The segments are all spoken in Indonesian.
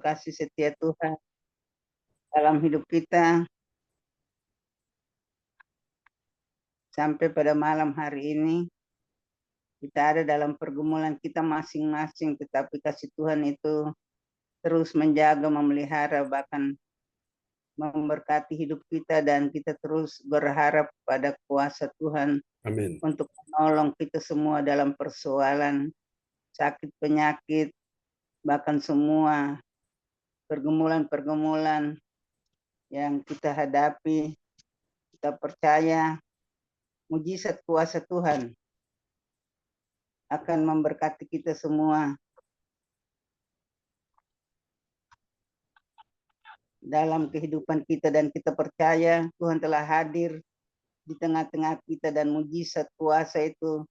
kasih setia Tuhan dalam hidup kita sampai pada malam hari ini. Kita ada dalam pergumulan kita masing-masing, tetapi kasih Tuhan itu terus menjaga, memelihara, bahkan memberkati hidup kita, dan kita terus berharap pada kuasa Tuhan. Amin. Untuk menolong kita semua dalam persoalan sakit, penyakit, bahkan semua pergumulan-pergumulan yang kita hadapi. Kita percaya mujizat kuasa Tuhan akan memberkati kita semua dalam kehidupan kita, dan kita percaya Tuhan telah hadir di tengah-tengah kita, dan mujizat kuasa itu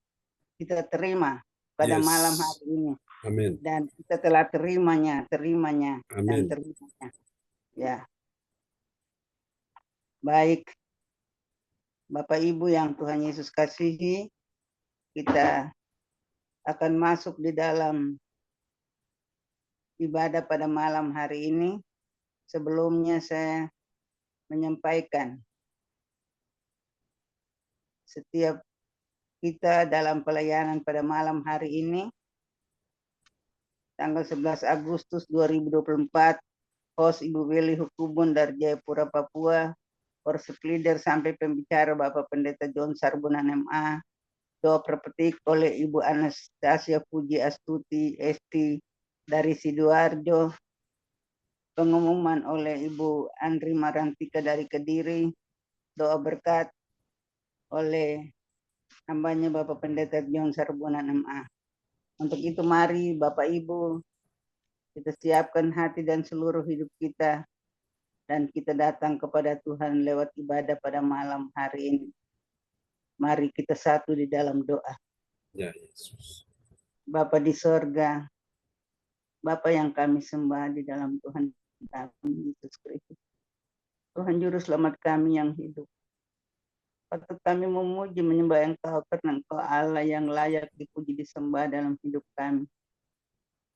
kita terima pada malam hari ini. Amin. Dan kita telah terimanya. Amin. Dan terimanya. Ya. Baik, Bapak Ibu yang Tuhan Yesus kasihi, kita akan masuk di dalam ibadah pada malam hari ini. Sebelumnya saya menyampaikan setiap kita dalam pelayanan pada malam hari ini, tanggal 11 Agustus 2024, host Ibu Weli Hukubun dari Jayapura, Papua, worship leader sampai pembicara Bapak Pendeta John Sarbunan MA, doa berpetik oleh Ibu Anastasia Puji Astuti ST dari Sidoarjo, pengumuman oleh Ibu Andri Marantika dari Kediri, doa berkat oleh hambanya Bapak Pendeta John Sarbunan MA. Untuk itu mari Bapak Ibu kita siapkan hati dan seluruh hidup kita, dan kita datang kepada Tuhan lewat ibadah pada malam hari ini. Mari kita satu di dalam doa. Ya Yesus. Bapa di sorga, Bapa yang kami sembah di dalam Tuhan kami Yesus Kristus, Tuhan Juru Selamat kami yang hidup. Patut kami memuji menyembah Engkau, karena Engkau Allah yang layak dipuji disembah dalam hidup kami.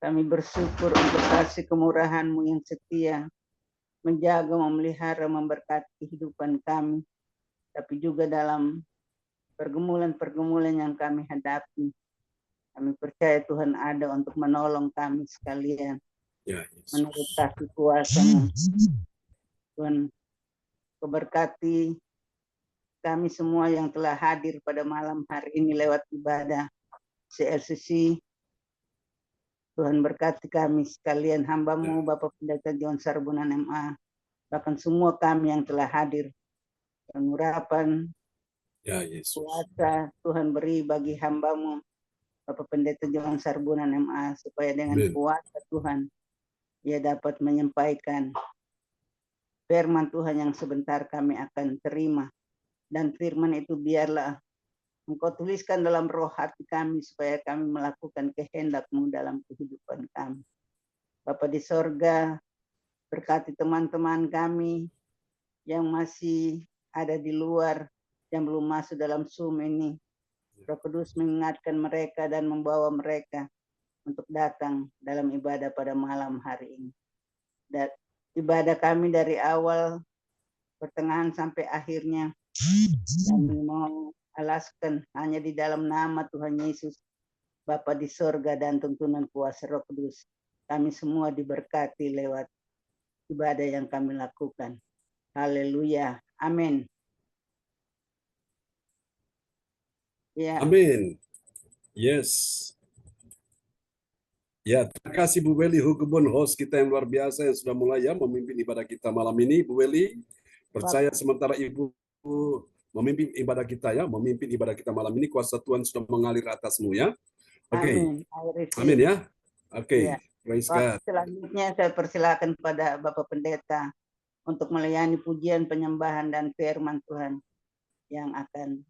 Kami bersyukur untuk kasih kemurahan-Mu yang setia, menjaga, memelihara, memberkati kehidupan kami, tapi juga dalam pergumulan-pergumulan yang kami hadapi. Kami percaya Tuhan ada untuk menolong kami sekalian. Ya, menurut kasih kuasa-Mu. Tuhan berkati kami semua yang telah hadir pada malam hari ini lewat ibadah CLCC. Tuhan berkati kami sekalian, hamba-Mu Bapak Pendeta John Sarbunan MA, bahkan semua kami yang telah hadir. Pengurapan ya Yesus. Kuasa Tuhan beri bagi hamba-Mu Bapak Pendeta John Sarbunan MA, supaya dengan kuasa Tuhan ia dapat menyampaikan firman Tuhan yang sebentar kami akan terima. Dan firman itu biarlah Engkau tuliskan dalam roh hati kami, supaya kami melakukan kehendak-Mu dalam kehidupan kami. Bapa di sorga, berkati teman-teman kami yang masih ada di luar, yang belum masuk dalam Zoom ini. Roh Kudus mengingatkan mereka dan membawa mereka untuk datang dalam ibadah pada malam hari ini. Dan ibadah kami dari awal, pertengahan sampai akhirnya, kami mau alaskan hanya di dalam nama Tuhan Yesus, Bapa di sorga, dan tuntunan kuasa Roh Kudus. Kami semua diberkati lewat ibadah yang kami lakukan. Haleluya. Amin. Ya. Amin. Yes. Ya, terima kasih Bu Weli Hukubun, host kita yang luar biasa yang sudah mulai ya memimpin ibadah kita malam ini. Bu Weli, percaya sementara Ibu memimpin ibadah kita ya, memimpin ibadah kita malam ini, kuasa Tuhan sudah mengalir atasmu ya. Oke. Amin ya. Oke. Ya. Praise God. Selanjutnya saya persilakan pada Bapak Pendeta untuk melayani pujian, penyembahan, dan firman Tuhan yang akan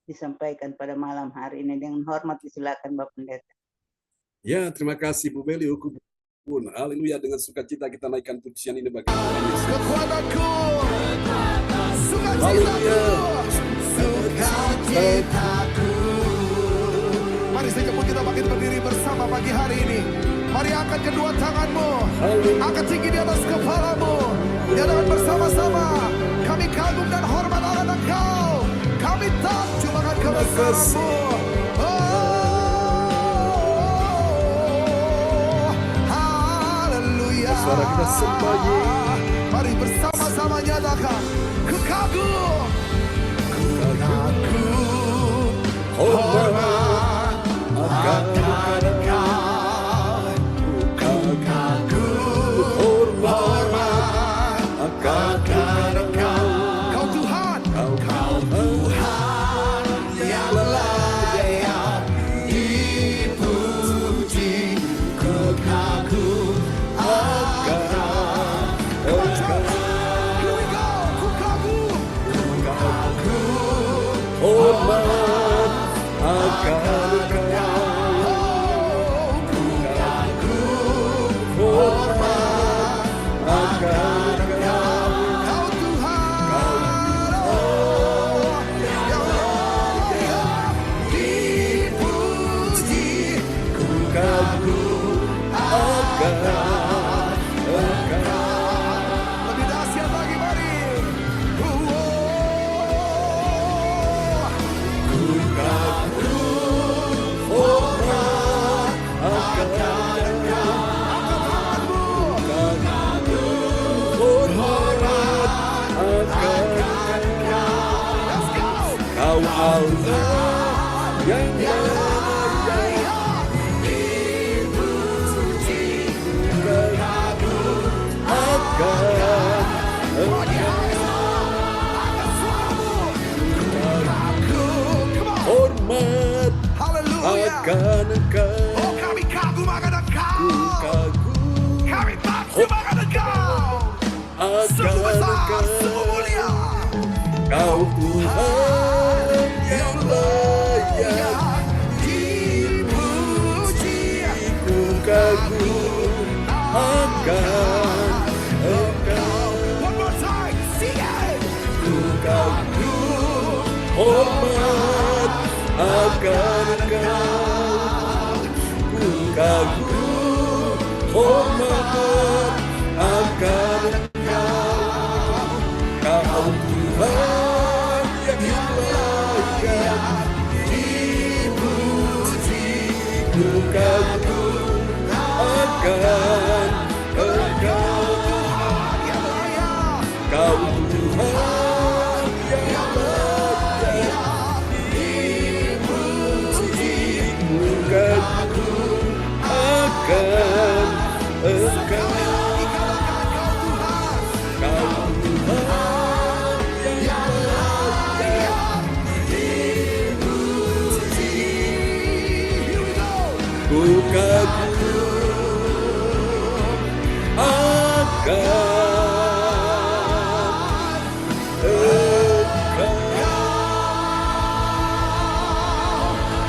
disampaikan pada malam hari ini. Dengan hormat disilakan Bapak Pendeta. Ya, terima kasih Bu Weli Hukubun. Haleluya, dengan sukacita kita naikkan pujian ini bagi Tuhan Yesus. Kekuatanku, Haleluya. sukacitaku. Mari sekejap kita bangkit berdiri bersama pagi hari ini. Mari Mari angkat kedua tanganmu, angkat tinggi di atas kepalamu. Nyatakan bersama-sama, kami kagum dan hormat akan Engkau. Kami takjub akan kebesaran-Mu. Haleluya. Suara kita sembah Yesus. Mari bersama-sama nyatakan, ku kagum, hormat akan Engkau. Ku kagum, hormat akan Engkau. Kau Tuhan, Kau Tuhan yang layak dipuji. Ku kagum akan Engkau. Here we go. Ku kagum, Hormat akan Engkau. ku kagum, Hormat akan Engkau. Kau Tuhan, yang layak dipuji. Ku kagum akan Engkau. Lebih dahsyat lagi, mari. Ku kagum, Hormat akan Engkau. Hormat akan Engkau. let's go. Kau Allah yang Layak dipuji. kagum akan Engkau. Angkat suaramu. Ku kagum. Come on. Hormat Haleluya. akan Engkau. Oh, kami kagum akan Engkau. Ku kagum Kami takjub akan Engkau. Sungguh akan besar, Engkau. sungguh mulia. Kau Tuhan yang layak dipuji. ku kagum akan Engkau. One more time, sing it. Ku kagum hormat akan Engkau. Ku kagum hormat akan Engkau. Kau Tuhan yang layak dipuji. Ku kagum akan Engkau. Yang layak Kau Tuhan yang layak dipuji. ku kagum akan Engkau. Lagi katakan Kau Tuhan Kau Tuhan yang layak dipuji. Here we go. ku kagum akan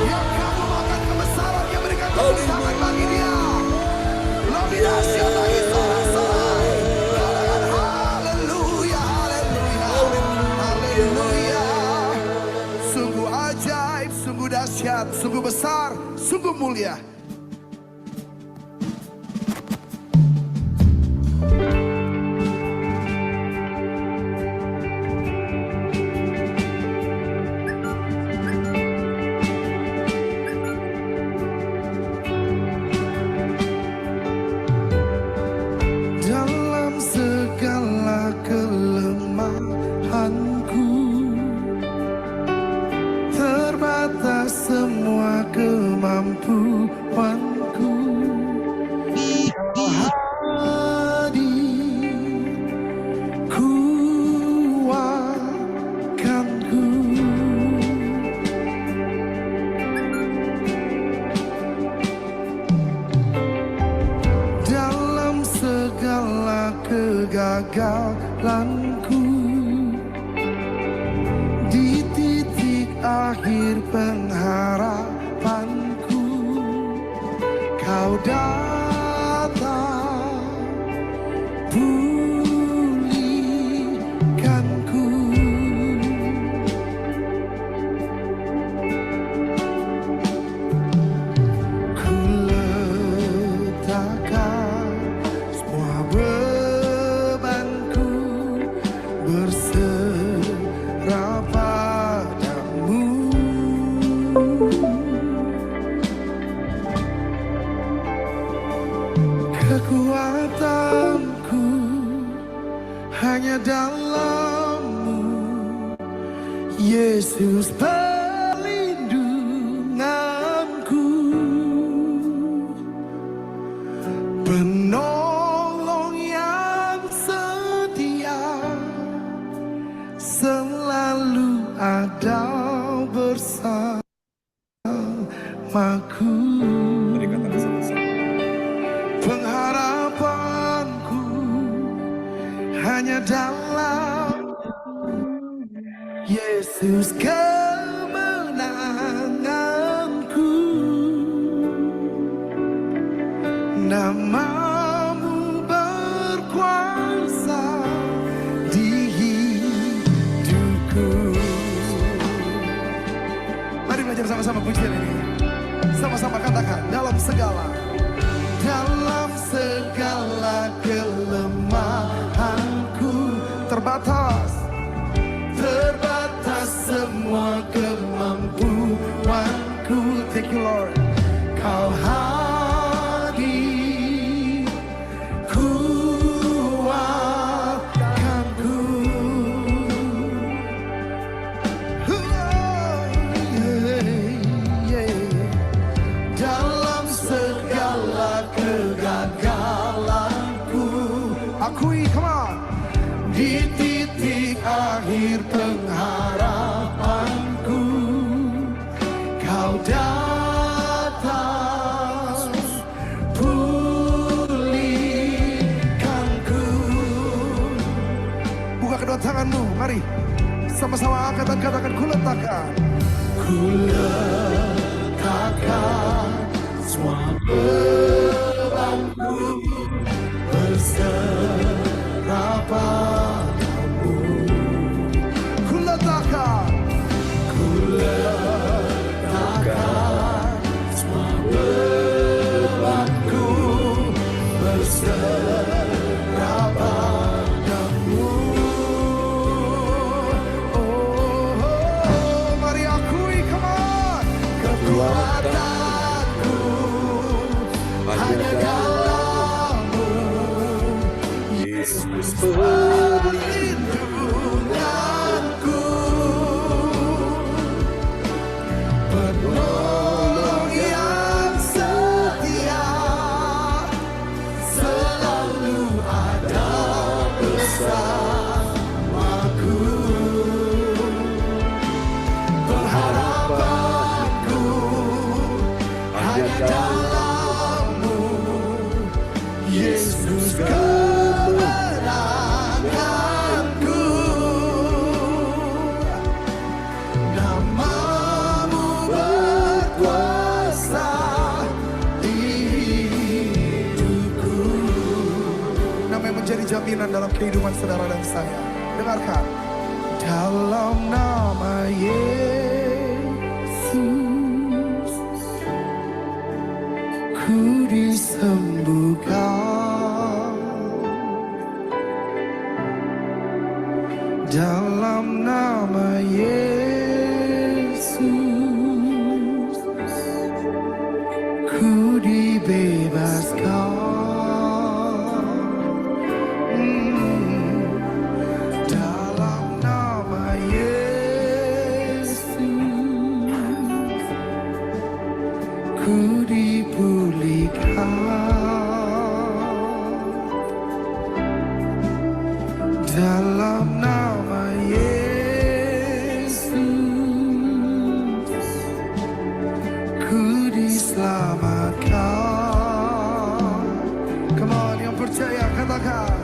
Yang kagum akan kebesaran, yang berikan tepuk tangan bagi Dia. Lebih dahsyat lagi sorak-sorai. Katakan haleluya, haleluya, haleluya. Sungguh ajaib, sungguh dahsyat, sungguh besar, sungguh mulia. Dalam segala kelemahanku, terbatas semua kemampuanku. Kau hadir, kuatkanku. Dalam segala kegagalanku, di titik akhir pengharapanku, Kau datang pulihkanku. Ku letakkan kekuatanku hanya dalam-Mu, Yesus perlindunganku, penolong yang setia, selalu ada bersamaku. Mari katakan sama-sama. Pengharapanku hanya dalam Yesus, kemenanganku. Nama-Mu berkuasa di hidupku. Mari belajar sama-sama pujian ini. Sama-sama katakan, dalam segala kelemahanku, terbatas semua kemampuanku. Thank you Lord, Kau hadir, kuatkanku. Dalam segala kegagalanku, akui, come on, di titik akhir pengharapanku, Kau datang, pulihkanku. Buka kedua tanganmu, mari sama-sama angkat dan katakan, ku letakkan semua bebanku berserah padamu. Ku letakkan semua bebanku berserah padamu. Oh, mari akui, come on, kekuatanku hanya dalam-Mu, Yesus perlindunganku, penolong yang setia, selalu ada bersamaku. Pengharapanku hanya dalam-Mu, Yesus kemenanganku. Nama-Mu berkuasa di hidupku. Nama yang menjadi jaminan dalam kehidupan saudara dan saya. Dengarkan, dalam nama Yesus ku disembuhkan. Dalam nama Yesus ku dibebaskan. Dalam nama Yesus ku dipulihkan. Dalam nama Yesus ku diselamatkan. Come on, yang percaya katakan,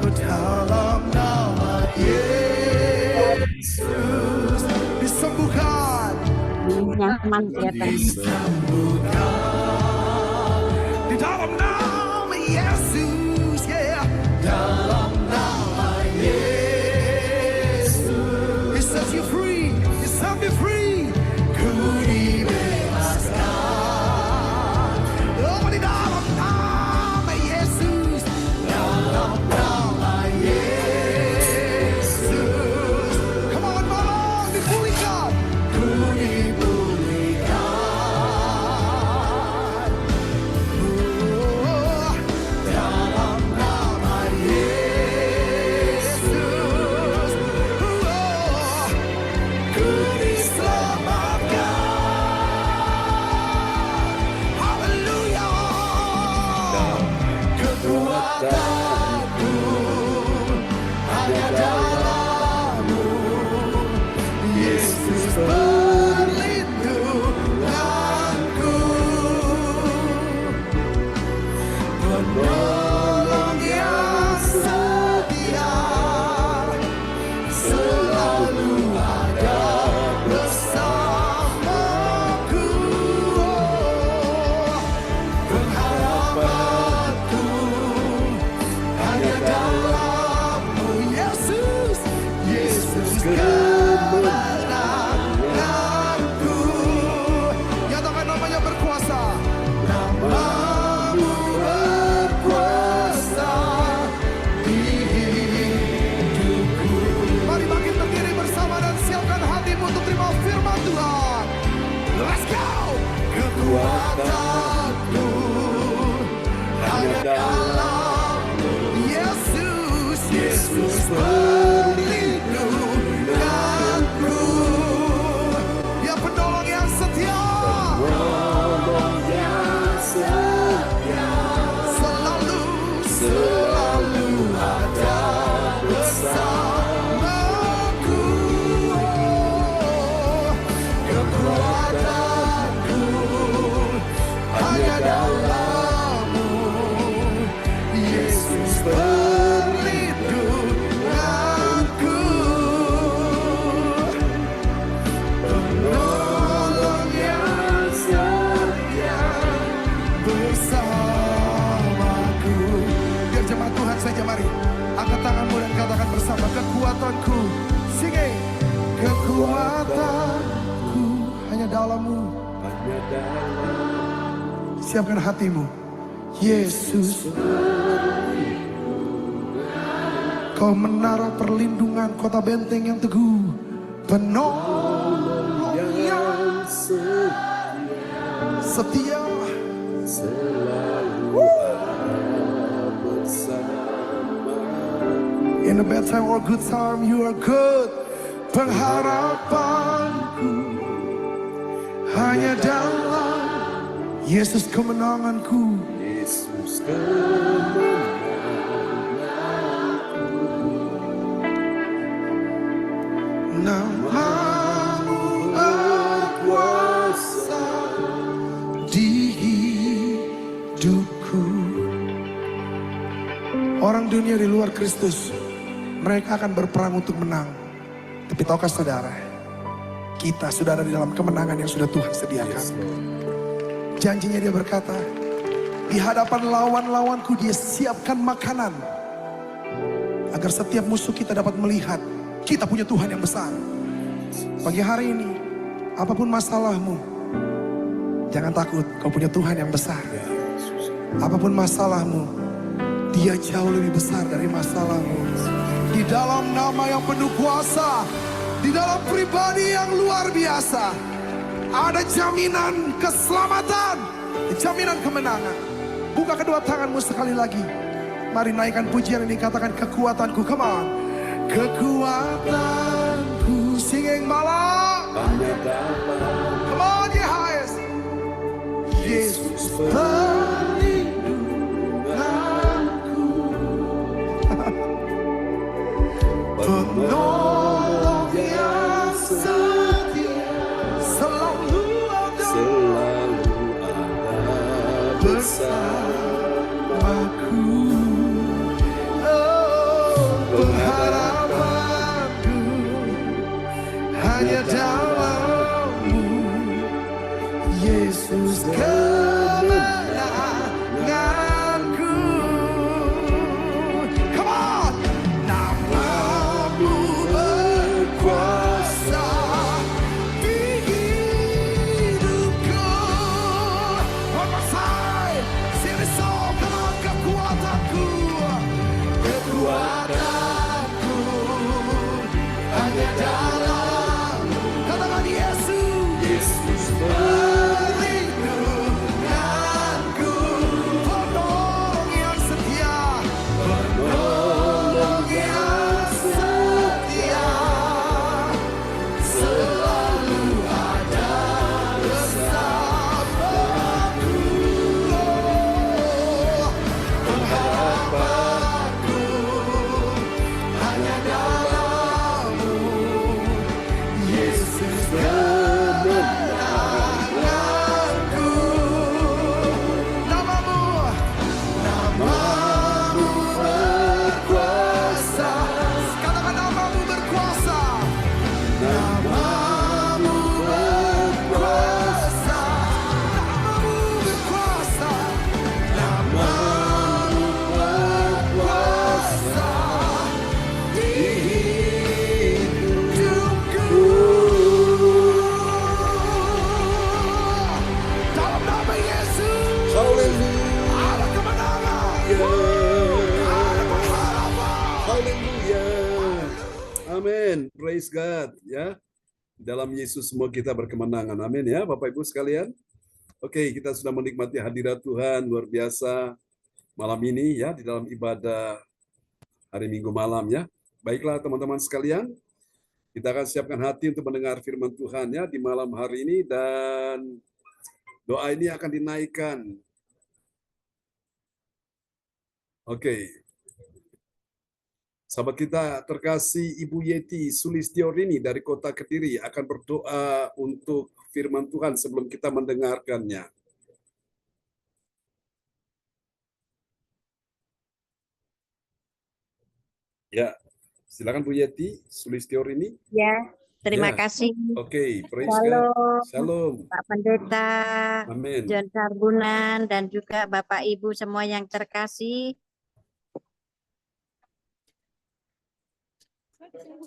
oh, dalam nama Yesus disembuhkan. Nyaman kelihatan. Disembuhkan di dalam nama Yesus, yeah. Dalam nama Yesus, He sets you free, He set me free. Ku dibebaskan. Oh, di dalam nama Yesus, dalam nama Yesus. Come on, malam dipulihkan. Ku dipulihkan. Oh, Biar jemaat Tuhan saja, mari angkat tanganmu dan katakan bersama, kekuatanku, singing, kekuatanku hanya dalam-Mu. Hanya dalam Siapkan hatimu, Yesus. Kau menara perlindungan, kota benteng yang teguh, penolong yang setia, selalu ada bersama. in a bad time or good time, you are good. Pengharapanku hanya dalam Yesus kemenanganku. Yesus Namamu berkuasa di hidupku. Orang dunia di luar Kristus, mereka akan berperang untuk menang. Tapi tahukah saudara, kita sudah ada di dalam kemenangan yang sudah Tuhan sediakan. Janjinya dia berkata, di hadapan lawan-lawanku dia siapkan makanan, agar setiap musuh kita dapat melihat kita punya Tuhan yang besar. Pagi hari ini, apapun masalahmu, jangan takut, kau punya Tuhan yang besar. Apapun masalahmu, Dia jauh lebih besar dari masalahmu. Di dalam nama yang penuh kuasa, di dalam pribadi yang luar biasa, ada jaminan keselamatan, jaminan kemenangan. Buka kedua tanganmu sekali lagi. Mari naikkan pujian ini, katakan kekuatanku, come on. Kekuatanku, singing malam. Come on, your highest. Yesus perlindunganku, penolong yang setia, selalu ada bersamaku. Pengharapanku hanya dalam-Mu, Yesus kemenanganku. Come on, Namamu berkuasa di hidupku. One more time, sing this song, come on, kekuatanku. Kekuatanku hanya dalam-Mu. Katakan Yesus. Yesus perlindunganku, penolong yang setia, penolong yang setia, selalu ada bersamaku. Pengharapanku hanya dalam-Mu, Yesus kemenanganku. Namamu berkuasa. Katakan namamu berkuasa. Namamu berkuasa. Namamu berkuasa. Namamu berkuasa di hidupku. Dalam nama Yesus ada kemenangan, ada pengharapan. Haleluya. Amin. Praise God. Ya. Dalam Yesus semua kita berkemenangan. Amin ya Bapak Ibu sekalian. Oke, kita sudah menikmati hadirat Tuhan luar biasa malam ini ya di dalam ibadah hari Minggu malam ya. Baiklah teman-teman sekalian, kita akan siapkan hati untuk mendengar firman Tuhan ya di malam hari ini, dan doa ini akan dinaikkan. Oke. Sahabat kita terkasih, Ibu Yeti Sulistiorini dari kota Kediri akan berdoa untuk firman Tuhan sebelum kita mendengarkannya. Ya, silakan Bu Yeti Sulistiorini. Ya, terima Ya. kasih. Oke, praise God. Shalom, Shalom. Pak Pendeta, Amin. John Sarbunan, dan juga Bapak Ibu semua yang terkasih.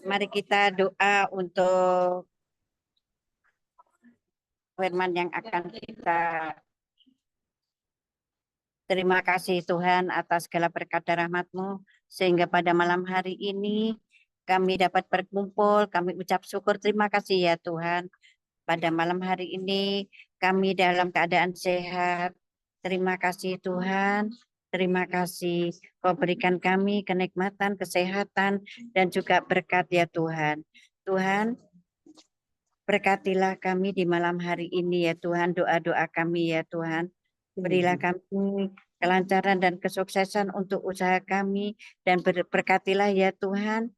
Mari kita doa untuk firman yang akan kita. Terima kasih Tuhan atas segala berkat dan rahmat-Mu, sehingga pada malam hari ini kami dapat berkumpul, kami ucap syukur terima kasih ya Tuhan. Pada malam hari ini kami dalam keadaan sehat. Terima kasih Tuhan, terima kasih Kau berikan kami kenikmatan, kesehatan, dan juga berkat ya Tuhan. Tuhan, berkatilah kami di malam hari ini ya Tuhan, doa-doa kami ya Tuhan. Berilah kami kelancaran dan kesuksesan untuk usaha kami, dan berkatilah ya Tuhan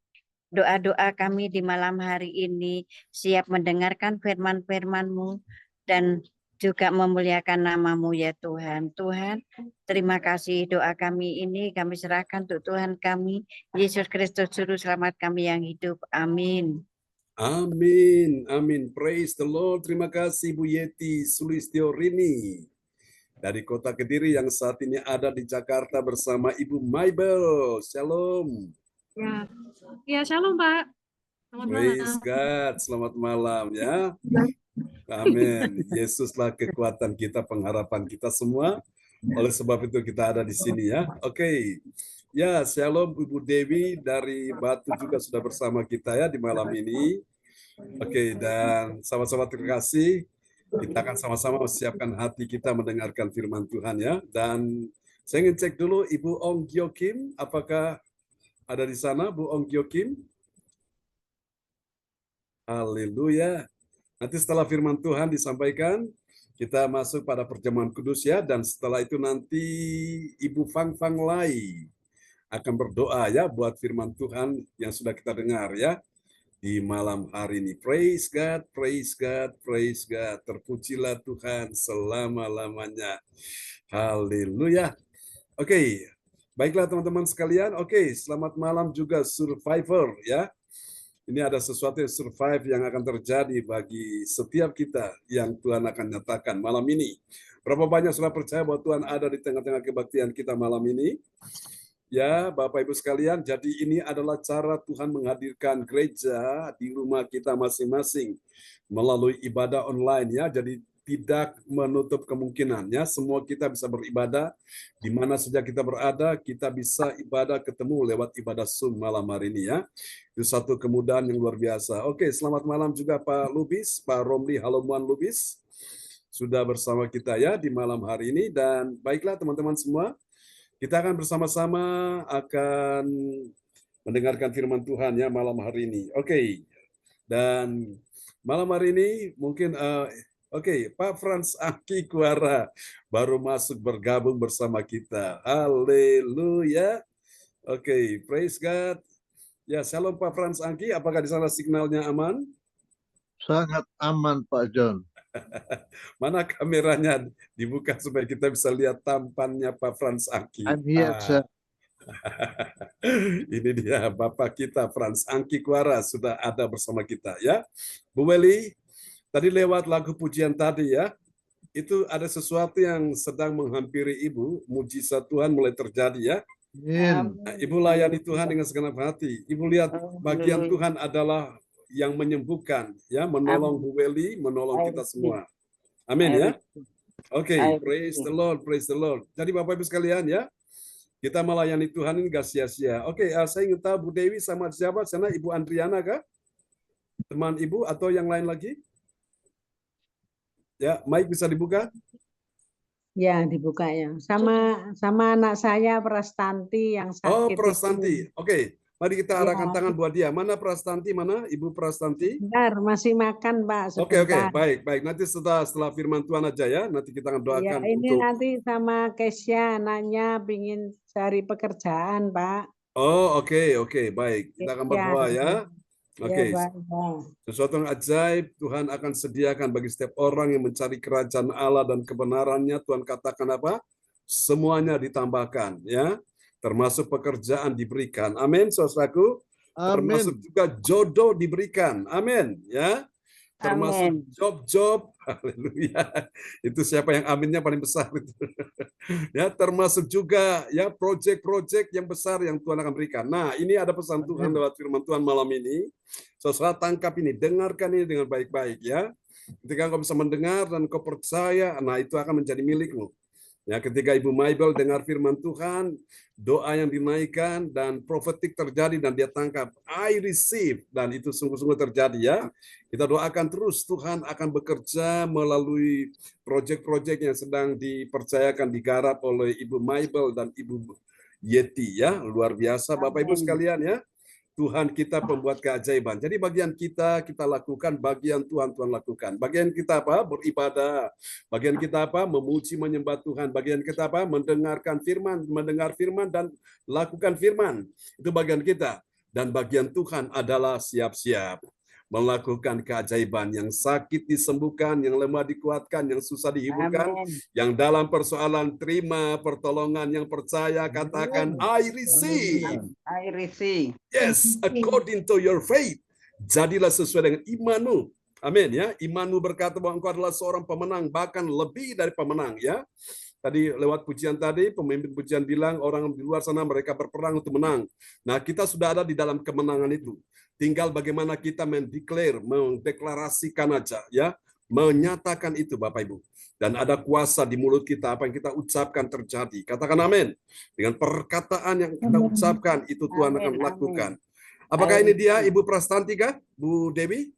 doa-doa kami di malam hari ini, siap mendengarkan firman-firman-Mu dan juga memuliakan nama-Mu ya Tuhan. Tuhan, terima kasih doa kami ini kami serahkan untuk Tuhan kami, Yesus Kristus Juru Selamat kami yang hidup. Amin. Amin, amin. Praise the Lord. Terima kasih Bu Yeti Sulistiorini dari Kota Kediri yang saat ini ada di Jakarta bersama Ibu Maibel. Shalom. Ya, shalom Pak. Selamat Praise malam. God. Selamat malam ya. Amin. Yesuslah kekuatan kita, pengharapan kita semua. Oleh sebab itu kita ada di sini ya. Oke. Ya, shalom Ibu Dewi dari Batu juga sudah bersama kita ya di malam ini. Oke, dan sama-sama terima kasih. Kita akan sama-sama mempersiapkan hati kita mendengarkan firman Tuhan ya. Dan saya ingin cek dulu Ibu Ong Gyo Kim, apakah ada di sana Bu Ong Gyo Kim? Haleluya. Nanti setelah firman Tuhan disampaikan, kita masuk pada perjamuan kudus ya. Dan setelah itu nanti Ibu Fang Fang Lai akan berdoa ya buat firman Tuhan yang sudah kita dengar ya di malam hari ini. Praise God, praise God, praise God. Terpujilah Tuhan selama-lamanya. Haleluya. Oke, baiklah teman-teman sekalian. Oke, selamat malam juga survivor ya. Ini ada sesuatu yang survive yang akan terjadi bagi setiap kita yang Tuhan akan nyatakan malam ini. Berapa banyak sudah percaya bahwa Tuhan ada di tengah-tengah kebaktian kita malam ini? Ya, Bapak Ibu sekalian, jadi ini adalah cara Tuhan menghadirkan gereja di rumah kita masing-masing melalui ibadah online ya. Jadi tidak menutup kemungkinannya semua kita bisa beribadah di mana saja kita berada, kita bisa ibadah ketemu lewat ibadah Zoom malam hari ini ya. Itu satu kemudahan yang luar biasa. Oke, selamat malam juga Pak Lubis, Pak Romli Halomuan Lubis sudah bersama kita ya di malam hari ini. Dan baiklah teman-teman semua, kita akan bersama-sama akan mendengarkan firman Tuhan ya malam hari ini. Oke. Dan malam hari ini mungkin Pak Frans Angki Kuara baru masuk bergabung bersama kita. Haleluya. Oke, praise God. Ya, shalom Pak Frans Angki, apakah di sana signalnya aman? Sangat aman Pak John. Mana kameranya dibuka supaya kita bisa lihat tampannya Pak Frans Angki. I'm here, sir. Ini dia Bapak kita Frans Angki Kuara sudah ada bersama kita ya. Bu Weli, tadi lewat lagu pujian tadi ya, itu ada sesuatu yang sedang menghampiri Ibu, mujizat Tuhan mulai terjadi ya. Amin. Nah, Ibu layani Tuhan dengan segenap hati. Ibu lihat bagian Tuhan adalah yang menyembuhkan, ya, menolong Bu Weli, menolong kita semua. Amin ya. Oke, praise the Lord, praise the Lord. Jadi Bapak Ibu sekalian ya, kita melayani Tuhan ini gak sia-sia. Oke, saya ingin tahu Bu Dewi sama siapa? Sana Ibu Andriana kah? Teman Ibu atau yang lain lagi? Ya, mic bisa dibuka? Ya, dibuka ya. Sama anak saya Prastanti yang sakit. Oh, Prastanti. Oke. Mari kita arahkan tangan buat dia. Mana Prastanti? Mana Ibu Prastanti? Bentar, masih makan Pak. Oke, sebentar. baik. Nanti setelah firman Tuhan aja ya. Nanti kita akan doakan Ya, ini untuk. nanti sama Kesya anaknya pingin cari pekerjaan Pak. Oh, oke, baik. Kita akan berdoa ya. Oke. Ya, Pak. Sesuatu yang ajaib Tuhan akan sediakan bagi setiap orang yang mencari kerajaan Allah dan kebenarannya. Tuhan katakan apa? Semuanya ditambahkan ya. Termasuk pekerjaan diberikan. Amin, saudaraku. Amin. Termasuk juga jodoh diberikan. Amin, ya. termasuk Amin. job-job, haleluya. Itu siapa yang aminnya paling besar itu. Ya, termasuk juga ya proyek-proyek yang besar yang Tuhan akan berikan. Nah, ini ada pesan Tuhan lewat firman Tuhan malam ini. Saudara tangkap ini, dengarkan ini dengan baik-baik ya. Ketika engkau bisa mendengar dan engkau percaya, nah itu akan menjadi milikmu. Ya, ketika Ibu Maibel dengar firman Tuhan, doa yang dinaikkan dan profetik terjadi dan dia tangkap, I receive, dan itu sungguh-sungguh terjadi ya. Kita doakan terus Tuhan akan bekerja melalui proyek-proyek yang sedang dipercayakan, digarap oleh Ibu Maibel dan Ibu Yeti ya. Luar biasa Bapak Ibu Amin. sekalian ya. Tuhan kita pembuat keajaiban. Jadi bagian kita lakukan, bagian Tuhan lakukan. Bagian kita apa? Beribadah. Bagian kita apa? Memuji, menyembah Tuhan. Bagian kita apa? Mendengarkan firman, mendengar firman dan lakukan firman. Itu bagian kita. Dan bagian Tuhan adalah siap-siap melakukan keajaiban, yang sakit disembuhkan, yang lemah dikuatkan, yang susah dihiburkan, Amin. yang dalam persoalan terima pertolongan, yang percaya katakan I receive. I receive. Yes, according to your faith. Jadilah sesuai dengan imanmu. Amin ya. Imanmu berkata bahwa engkau adalah seorang pemenang, bahkan lebih dari pemenang ya. Tadi lewat pujian tadi, pemimpin pujian bilang orang di luar sana mereka berperang untuk menang. Nah, kita sudah ada di dalam kemenangan itu. Tinggal bagaimana kita mendeklarasikan aja ya, menyatakan itu Bapak Ibu. Dan ada kuasa di mulut kita, apa yang kita ucapkan terjadi. Katakan amin. Dengan perkataan yang kita ucapkan, itu Tuhan akan Amin, lakukan. amin. Apakah ini dia Ibu Prastanti kah? Bu Dewi?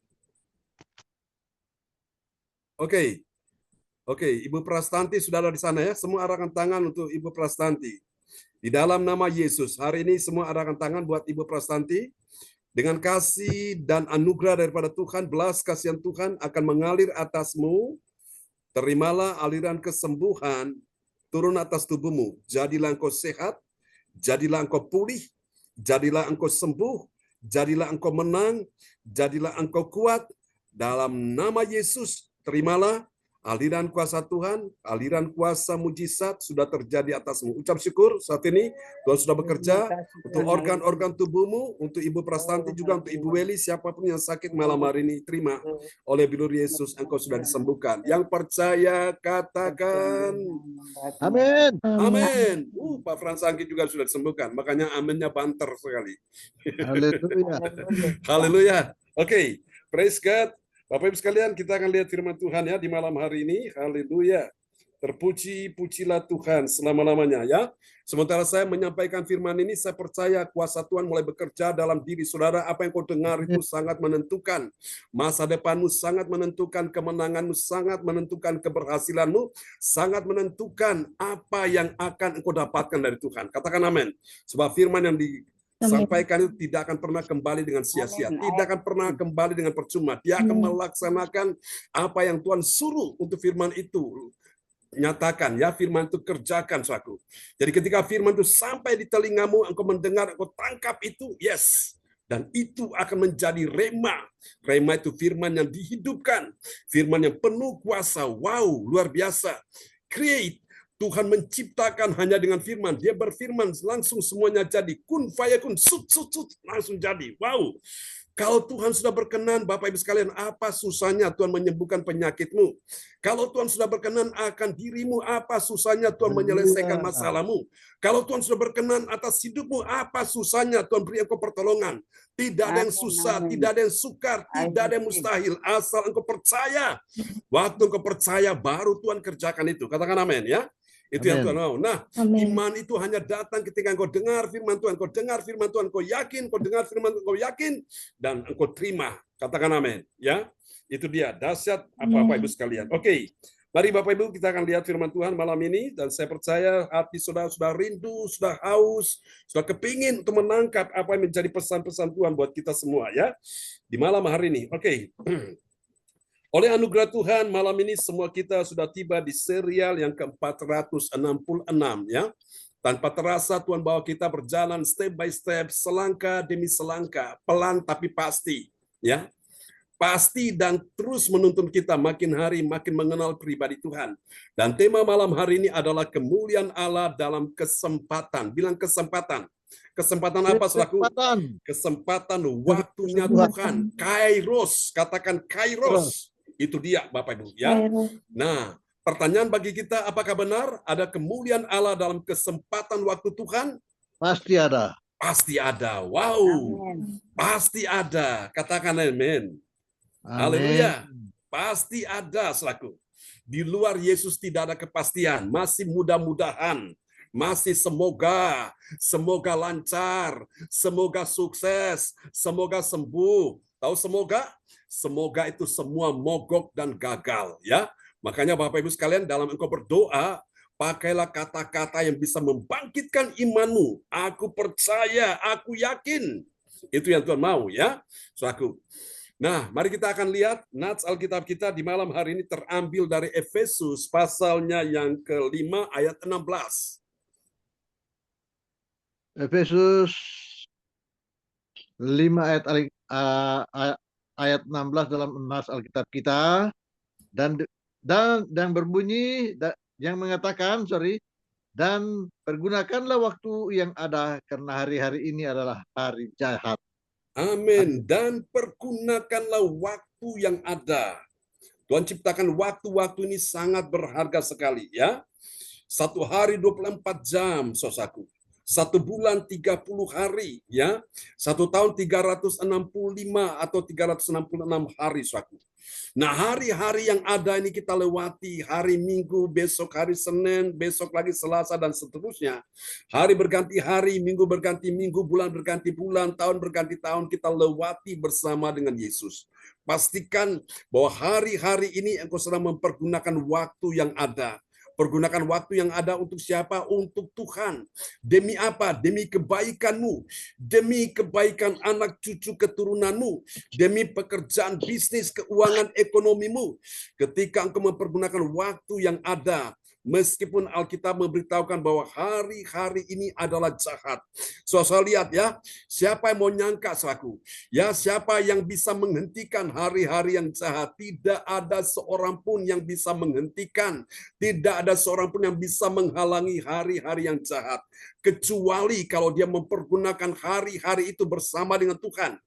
Oke. Oke, Ibu Prastanti sudah ada di sana ya. Semua arahkan tangan untuk Ibu Prastanti. Di dalam nama Yesus, hari ini semua arahkan tangan buat Ibu Prastanti. Dengan kasih dan anugerah daripada Tuhan, belas kasihan Tuhan akan mengalir atasmu. Terimalah aliran kesembuhan turun atas tubuhmu. Jadilah engkau sehat, jadilah engkau pulih, jadilah engkau sembuh, jadilah engkau menang, jadilah engkau kuat. Dalam nama Yesus, terimalah aliran kuasa Tuhan, aliran kuasa mujizat sudah terjadi atasmu. Ucap syukur saat ini Tuhan sudah bekerja untuk organ-organ tubuhmu, untuk Ibu Prastanti juga, untuk Ibu Weli, siapapun yang sakit malam hari ini, terima oleh bilur Yesus, engkau sudah disembuhkan. Yang percaya katakan Amin. amin. Pak Frans Angki juga sudah disembuhkan, makanya aminnya banter sekali. Haleluya. Haleluya. Oke, praise God. Bapak Ibu sekalian, kita akan lihat firman Tuhan ya di malam hari ini. Haleluya. Terpuji-pujilah Tuhan selama-lamanya ya. Sementara saya menyampaikan firman ini, saya percaya kuasa Tuhan mulai bekerja dalam diri saudara. Apa yang kau dengar itu sangat menentukan masa depanmu, sangat menentukan kemenanganmu, sangat menentukan keberhasilanmu, sangat menentukan apa yang akan engkau dapatkan dari Tuhan. Katakan amin. Sebab firman yang disampaikan itu tidak akan pernah kembali dengan sia-sia, tidak akan pernah kembali dengan percuma. Dia akan melaksanakan apa yang Tuhan suruh untuk firman itu. Nyatakan ya, firman itu kerjakan suatu. Jadi ketika firman itu sampai di telingamu, engkau mendengar, engkau tangkap itu, yes. Dan itu akan menjadi rema. Rema itu firman yang dihidupkan, firman yang penuh kuasa. Wow, luar biasa. Create. Tuhan menciptakan hanya dengan firman. Dia berfirman langsung semuanya jadi. Kun fayakun, sut, langsung jadi. Wow. Kalau Tuhan sudah berkenan, Bapak Ibu sekalian, apa susahnya Tuhan menyembuhkan penyakitmu? Kalau Tuhan sudah berkenan akan dirimu, apa susahnya Tuhan menyelesaikan masalahmu? Kalau Tuhan sudah berkenan atas hidupmu, apa susahnya Tuhan beri engkau pertolongan? Tidak ada yang susah, tidak ada yang sukar, tidak ada yang mustahil. Asal engkau percaya. Waktu engkau percaya, baru Tuhan kerjakan itu. Katakan amin ya. Itu yang Tuhan mau. Nah, iman itu hanya datang ketika engkau dengar firman Tuhan, engkau dengar firman Tuhan, engkau yakin, engkau dengar firman Tuhan, engkau yakin, dan engkau terima. Katakan amin. Ya, itu dia dahsyat apa-apa Ibu sekalian. Oke, mari Bapak Ibu kita akan lihat firman Tuhan malam ini, dan saya percaya hati saudara sudah rindu, sudah haus, sudah kepingin untuk menangkap apa yang menjadi pesan-pesan Tuhan buat kita semua ya di malam hari ini. Oke. Oleh anugerah Tuhan, malam ini semua kita sudah tiba di serial yang ke-466 ya. Tanpa terasa Tuhan bawa kita berjalan step by step, selangkah demi selangkah, pelan tapi pasti ya. Pasti dan terus menuntun kita makin hari makin mengenal pribadi Tuhan. Dan tema malam hari ini adalah kemuliaan Allah dalam kesempatan. Bilang kesempatan. Kesempatan apa, saudaraku? Kesempatan. Kesempatan waktunya Tuhan. Kairos, katakan kairos. Itu dia, Bapak Ibu, ya. Nah, pertanyaan bagi kita, apakah benar ada kemuliaan Allah dalam kesempatan waktu Tuhan? Pasti ada. Pasti ada. Wow. Pasti ada. Katakan amin. Haleluya. Pasti ada, saudaraku. Di luar Yesus tidak ada kepastian. Masih mudah-mudahan. Masih semoga lancar, semoga sukses, semoga sembuh. Tahu semoga? Semoga itu semua mogok dan gagal, ya. Makanya Bapak Ibu sekalian, dalam engkau berdoa, pakailah kata-kata yang bisa membangkitkan imanmu. Aku percaya, aku yakin. Itu yang Tuhan mau, ya. Saudaraku. Nah, mari kita akan lihat nats Alkitab kita di malam hari ini terambil dari Efesus pasalnya yang ke-5 ayat 16. Efesus 5 ayat 16 dalam nats Alkitab kita, dan berbunyi yang mengatakan, dan pergunakanlah waktu yang ada karena hari-hari ini adalah hari jahat. Amin. Dan pergunakanlah waktu yang ada. Tuhan ciptakan waktu-waktu ini sangat berharga sekali, ya. 1 hari 24 jam, saudaraku. 1 bulan 30 hari, ya. 1 tahun 365 atau 366 hari, saudaraku. Nah, hari-hari yang ada ini kita lewati, hari Minggu, besok hari Senin, besok lagi Selasa, dan seterusnya. Hari berganti hari, minggu berganti minggu, bulan berganti bulan, tahun berganti tahun, kita lewati bersama dengan Yesus. Pastikan bahwa hari-hari ini engkau sedang mempergunakan waktu yang ada. Pergunakan waktu yang ada untuk siapa? Untuk Tuhan. Demi apa? Demi kebaikanmu. Demi kebaikan anak cucu keturunanmu. Demi pekerjaan bisnis, keuangan, ekonomimu. Ketika engkau mempergunakan waktu yang ada, meskipun Alkitab memberitahukan bahwa hari-hari ini adalah jahat. Saudara lihat, ya, siapa yang mau nyangka, saudaraku? Ya, siapa yang bisa menghentikan hari-hari yang jahat? Tidak ada seorang pun yang bisa menghentikan. Tidak ada seorang pun yang bisa menghalangi hari-hari yang jahat. Kecuali kalau dia mempergunakan hari-hari itu bersama dengan Tuhan.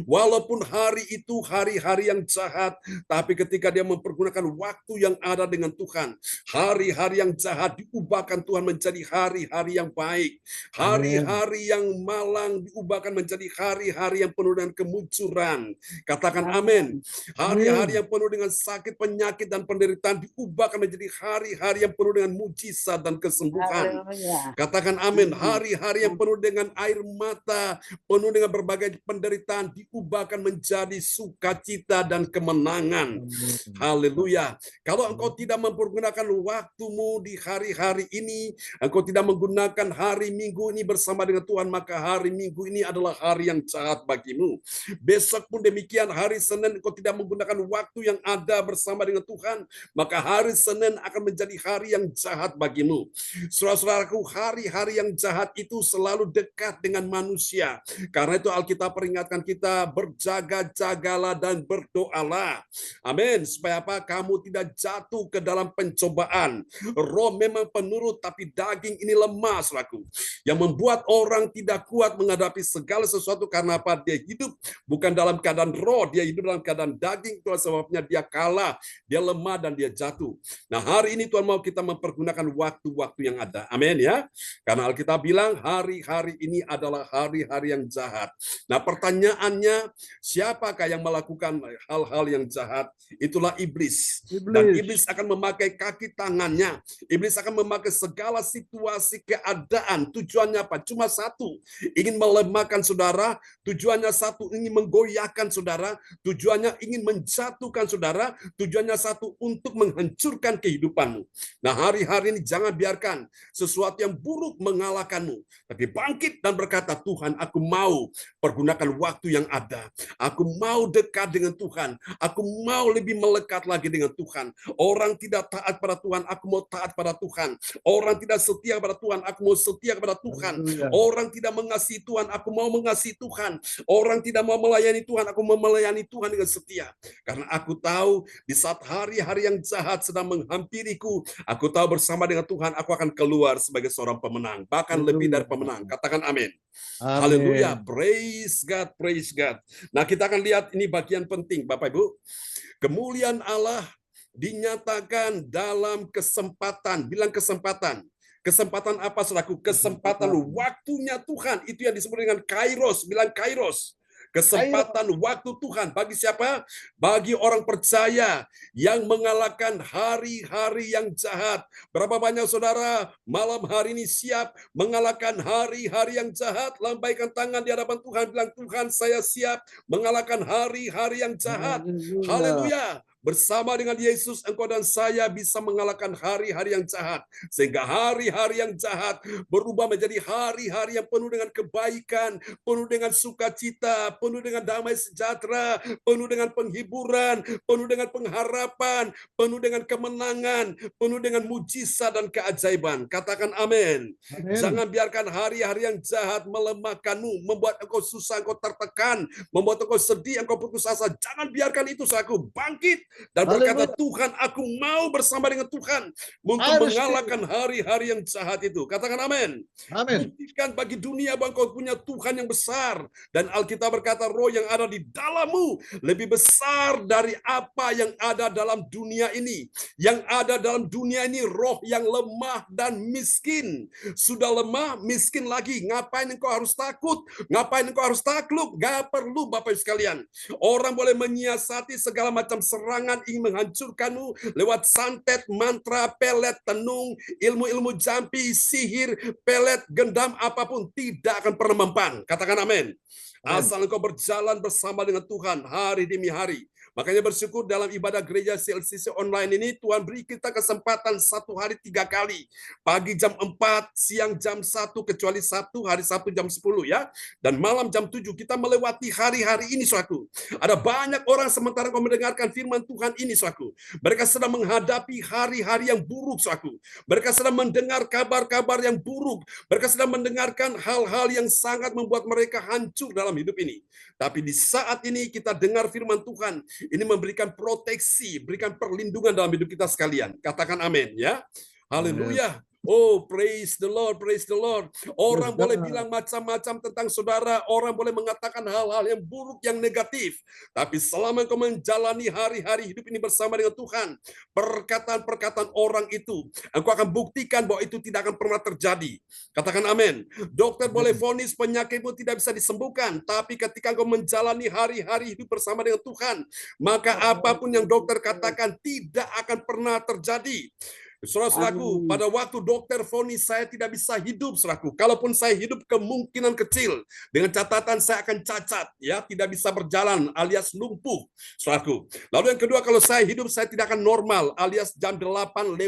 Walaupun hari itu hari-hari yang jahat, tapi ketika dia mempergunakan waktu yang ada dengan Tuhan, hari-hari yang jahat diubahkan Tuhan menjadi hari-hari yang baik. Hari-hari yang malang diubahkan menjadi hari-hari yang penuh dengan kemuncuran. Katakan amin. Hari-hari yang penuh dengan sakit, penyakit, dan penderitaan diubahkan menjadi hari-hari yang penuh dengan mujizat dan kesembuhan. Katakan amin. Hari-hari yang penuh dengan air mata, penuh dengan berbagai penderitaan, diubahkan menjadi sukacita dan kemenangan. Haleluya. Kalau engkau tidak mempergunakan waktumu di hari-hari ini, engkau tidak menggunakan hari Minggu ini bersama dengan Tuhan, maka hari Minggu ini adalah hari yang jahat bagimu. Besok pun demikian, hari Senin engkau tidak menggunakan waktu yang ada bersama dengan Tuhan, maka hari Senin akan menjadi hari yang jahat bagimu. Saudara-saudaraku, hari-hari yang jahat itu selalu dekat dengan manusia. Karena itu Alkitab peringatkan kita, berjaga-jagalah dan berdoalah. Amin. Supaya apa? Kamu tidak jatuh ke dalam pencobaan. Roh memang penurut, tapi daging ini lemah, saudaraku. Yang membuat orang tidak kuat menghadapi segala sesuatu karena apa? Dia hidup bukan dalam keadaan roh, dia hidup dalam keadaan daging. Itulah sebabnya dia kalah, dia lemah, dan dia jatuh. Nah, hari ini Tuhan mau kita mempergunakan waktu-waktu yang ada. Amin, ya. Karena Alkitab bilang hari-hari ini adalah hari-hari yang jahat. Nah, pertanyaannya, siapakah yang melakukan hal-hal yang jahat? Itulah iblis. Dan iblis akan memakai kaki tangannya. Iblis akan memakai segala situasi keadaan. Tujuannya apa? Cuma satu. Ingin melemahkan saudara. Tujuannya satu. Ingin menggoyahkan saudara. Tujuannya ingin menjatuhkan saudara. Tujuannya satu, untuk menghancurkan kehidupanmu. Nah, hari-hari ini jangan biarkan sesuatu yang buruk mengalahkanmu. Tapi bangkit dan berkata, Tuhan, aku mau pergunakan waktu yang ada. Aku mau dekat dengan Tuhan. Aku mau lebih melekat lagi dengan Tuhan. Orang tidak taat pada Tuhan, aku mau taat pada Tuhan. Orang tidak setia pada Tuhan, aku mau setia kepada Tuhan. Orang tidak mengasihi Tuhan, aku mau mengasihi Tuhan. Orang tidak mau melayani Tuhan, aku mau melayani Tuhan dengan setia. Karena aku tahu di saat hari-hari yang jahat sedang menghampiriku, aku tahu bersama dengan Tuhan aku akan keluar sebagai seorang pemenang. bahkan lebih dari pemenang. Katakan amin. Haleluya, praise God, praise God. Nah, kita akan lihat ini bagian penting, Bapak Ibu. Kemuliaan Allah dinyatakan dalam kesempatan. Bilang kesempatan. Kesempatan apa, saudaraku? Kesempatan waktunya Tuhan. Itu yang disebut dengan kairos. Bilang kairos. Kesempatan waktu Tuhan. Bagi siapa? Bagi orang percaya yang mengalahkan hari-hari yang jahat. Berapa banyak saudara malam hari ini siap mengalahkan hari-hari yang jahat? Lambaikan tangan di hadapan Tuhan. Bilang, Tuhan, saya siap mengalahkan hari-hari yang jahat. Haleluya. Bersama dengan Yesus, engkau dan saya bisa mengalahkan hari-hari yang jahat. Sehingga hari-hari yang jahat berubah menjadi hari-hari yang penuh dengan kebaikan, penuh dengan sukacita, penuh dengan damai sejahtera, penuh dengan penghiburan, penuh dengan pengharapan, penuh dengan kemenangan, penuh dengan mujizat dan keajaiban. Katakan amin. Jangan biarkan hari-hari yang jahat melemahkanmu, membuat engkau susah, engkau tertekan, membuat engkau sedih, engkau putus asa. Jangan biarkan itu, saudaraku. Bangkit dan berkata, Tuhan, aku mau bersama dengan Tuhan untuk mengalahkan hari-hari yang jahat itu. Katakan amin. Buktikan bagi dunia bahwa kau punya Tuhan yang besar. Dan Alkitab berkata, roh yang ada di dalammu lebih besar dari apa yang ada dalam dunia ini. Yang ada dalam dunia ini roh yang lemah dan miskin. Sudah lemah, miskin lagi. Ngapain engkau harus takut? Ngapain engkau harus takluk? Gak perlu, Bapak Ibu sekalian. Orang boleh menyiasati segala macam serangan ingin menghancurkanmu lewat santet, mantra, pelet, tenung, ilmu-ilmu jampi, sihir, pelet, gendam, apapun tidak akan pernah mempan. Katakan amin. Asal engkau berjalan bersama dengan Tuhan hari demi hari. Makanya bersyukur dalam ibadah gereja CLCC online ini Tuhan beri kita kesempatan 1 hari 3 kali. Pagi jam 4, siang jam 1, kecuali Sabtu, hari Sabtu jam 10 ya. Dan malam jam 7 kita melewati hari-hari ini, saudaraku. Ada banyak orang sementara kau mendengarkan firman Tuhan ini, saudaraku. Mereka sedang menghadapi hari-hari yang buruk, saudaraku. Mereka sedang mendengar kabar-kabar yang buruk. Mereka sedang mendengarkan hal-hal yang sangat membuat mereka hancur dalam hidup ini. Tapi di saat ini kita dengar firman Tuhan. Ini memberikan proteksi, berikan perlindungan dalam hidup kita sekalian. Katakan amin ya. Haleluya. Oh, praise the Lord, praise the Lord. Orang boleh bilang macam-macam tentang saudara, orang boleh mengatakan hal-hal yang buruk, yang negatif. Tapi selama engkau menjalani hari-hari hidup ini bersama dengan Tuhan, perkataan-perkataan orang itu, engkau akan buktikan bahwa itu tidak akan pernah terjadi. Katakan amin. Dokter boleh vonis penyakitmu tidak bisa disembuhkan, tapi ketika engkau menjalani hari-hari hidup bersama dengan Tuhan, maka apapun yang dokter katakan tidak akan pernah terjadi. Saudara-saudaraku, pada waktu dokter vonis saya tidak bisa hidup, saudaraku. Kalaupun saya hidup kemungkinan kecil, dengan catatan saya akan cacat, ya, tidak bisa berjalan, alias lumpuh, saudaraku. Lalu yang kedua, kalau saya hidup saya tidak akan normal, alias jam 8:15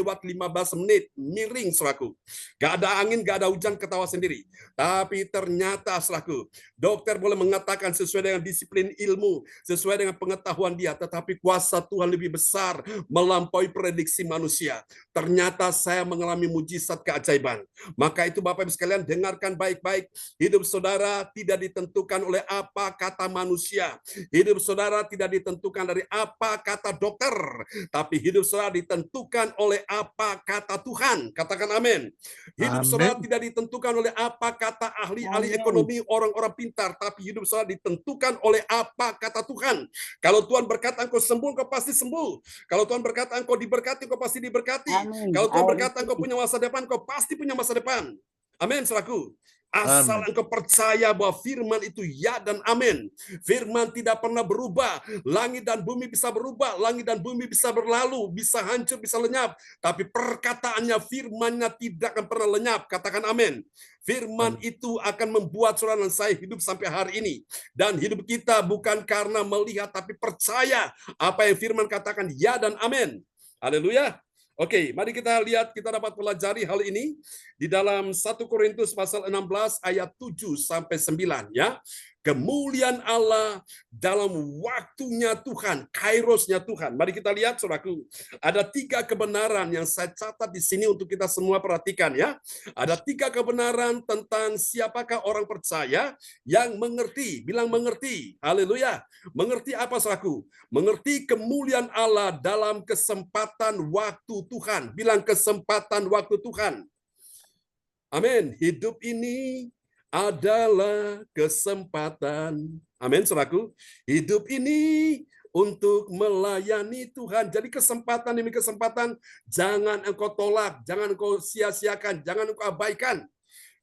miring, saudaraku. Gak ada angin, gak ada hujan, ketawa sendiri. Tapi ternyata, saudaraku, dokter boleh mengatakan sesuai dengan disiplin ilmu, sesuai dengan pengetahuan dia, tetapi kuasa Tuhan lebih besar melampaui prediksi manusia. Ternyata saya mengalami mujizat keajaiban. Maka itu Bapak Ibu sekalian, dengarkan baik-baik. Hidup saudara tidak ditentukan oleh apa kata manusia. Hidup saudara tidak ditentukan dari apa kata dokter. Tapi hidup saudara ditentukan oleh apa kata Tuhan. Katakan amin. Hidup saudara tidak ditentukan oleh apa kata ahli-ahli ekonomi, orang-orang pintar. Tapi hidup saudara ditentukan oleh apa kata Tuhan. Kalau Tuhan berkata engkau sembuh, engkau pasti sembuh. Kalau Tuhan berkata engkau diberkati, engkau pasti diberkati. Kalau Tuhan berkata engkau punya masa depan, engkau pasti punya masa depan. Amin, saudaraku. Asal engkau percaya bahwa firman itu ya dan amin. Firman tidak pernah berubah. Langit dan bumi bisa berubah, langit dan bumi bisa berlalu, bisa hancur, bisa lenyap. Tapi perkataannya, firmannya tidak akan pernah lenyap. Katakan amin. Firman itu akan membuat saudara dan saya hidup sampai hari ini. Dan hidup kita bukan karena melihat, tapi percaya apa yang firman katakan ya dan amin. Haleluya. Oke, mari kita lihat, kita dapat pelajari hal ini di dalam 1 Korintus pasal 16 ayat 7 sampai 9 ya. Kemuliaan Allah dalam waktunya Tuhan, kairosnya Tuhan. Mari kita lihat, saudaraku. Ada 3 kebenaran yang saya catat di sini untuk kita semua perhatikan ya. Ada 3 kebenaran tentang siapakah orang percaya yang mengerti. Bilang mengerti. Haleluya. Mengerti apa, saudaraku? Mengerti kemuliaan Allah dalam kesempatan waktu Tuhan. Bilang kesempatan waktu Tuhan. Amin. Hidup ini adalah kesempatan. Amin, saudaraku. Hidup ini untuk melayani Tuhan. Jadi kesempatan demi kesempatan, jangan engkau tolak, jangan engkau sia-siakan, jangan engkau abaikan.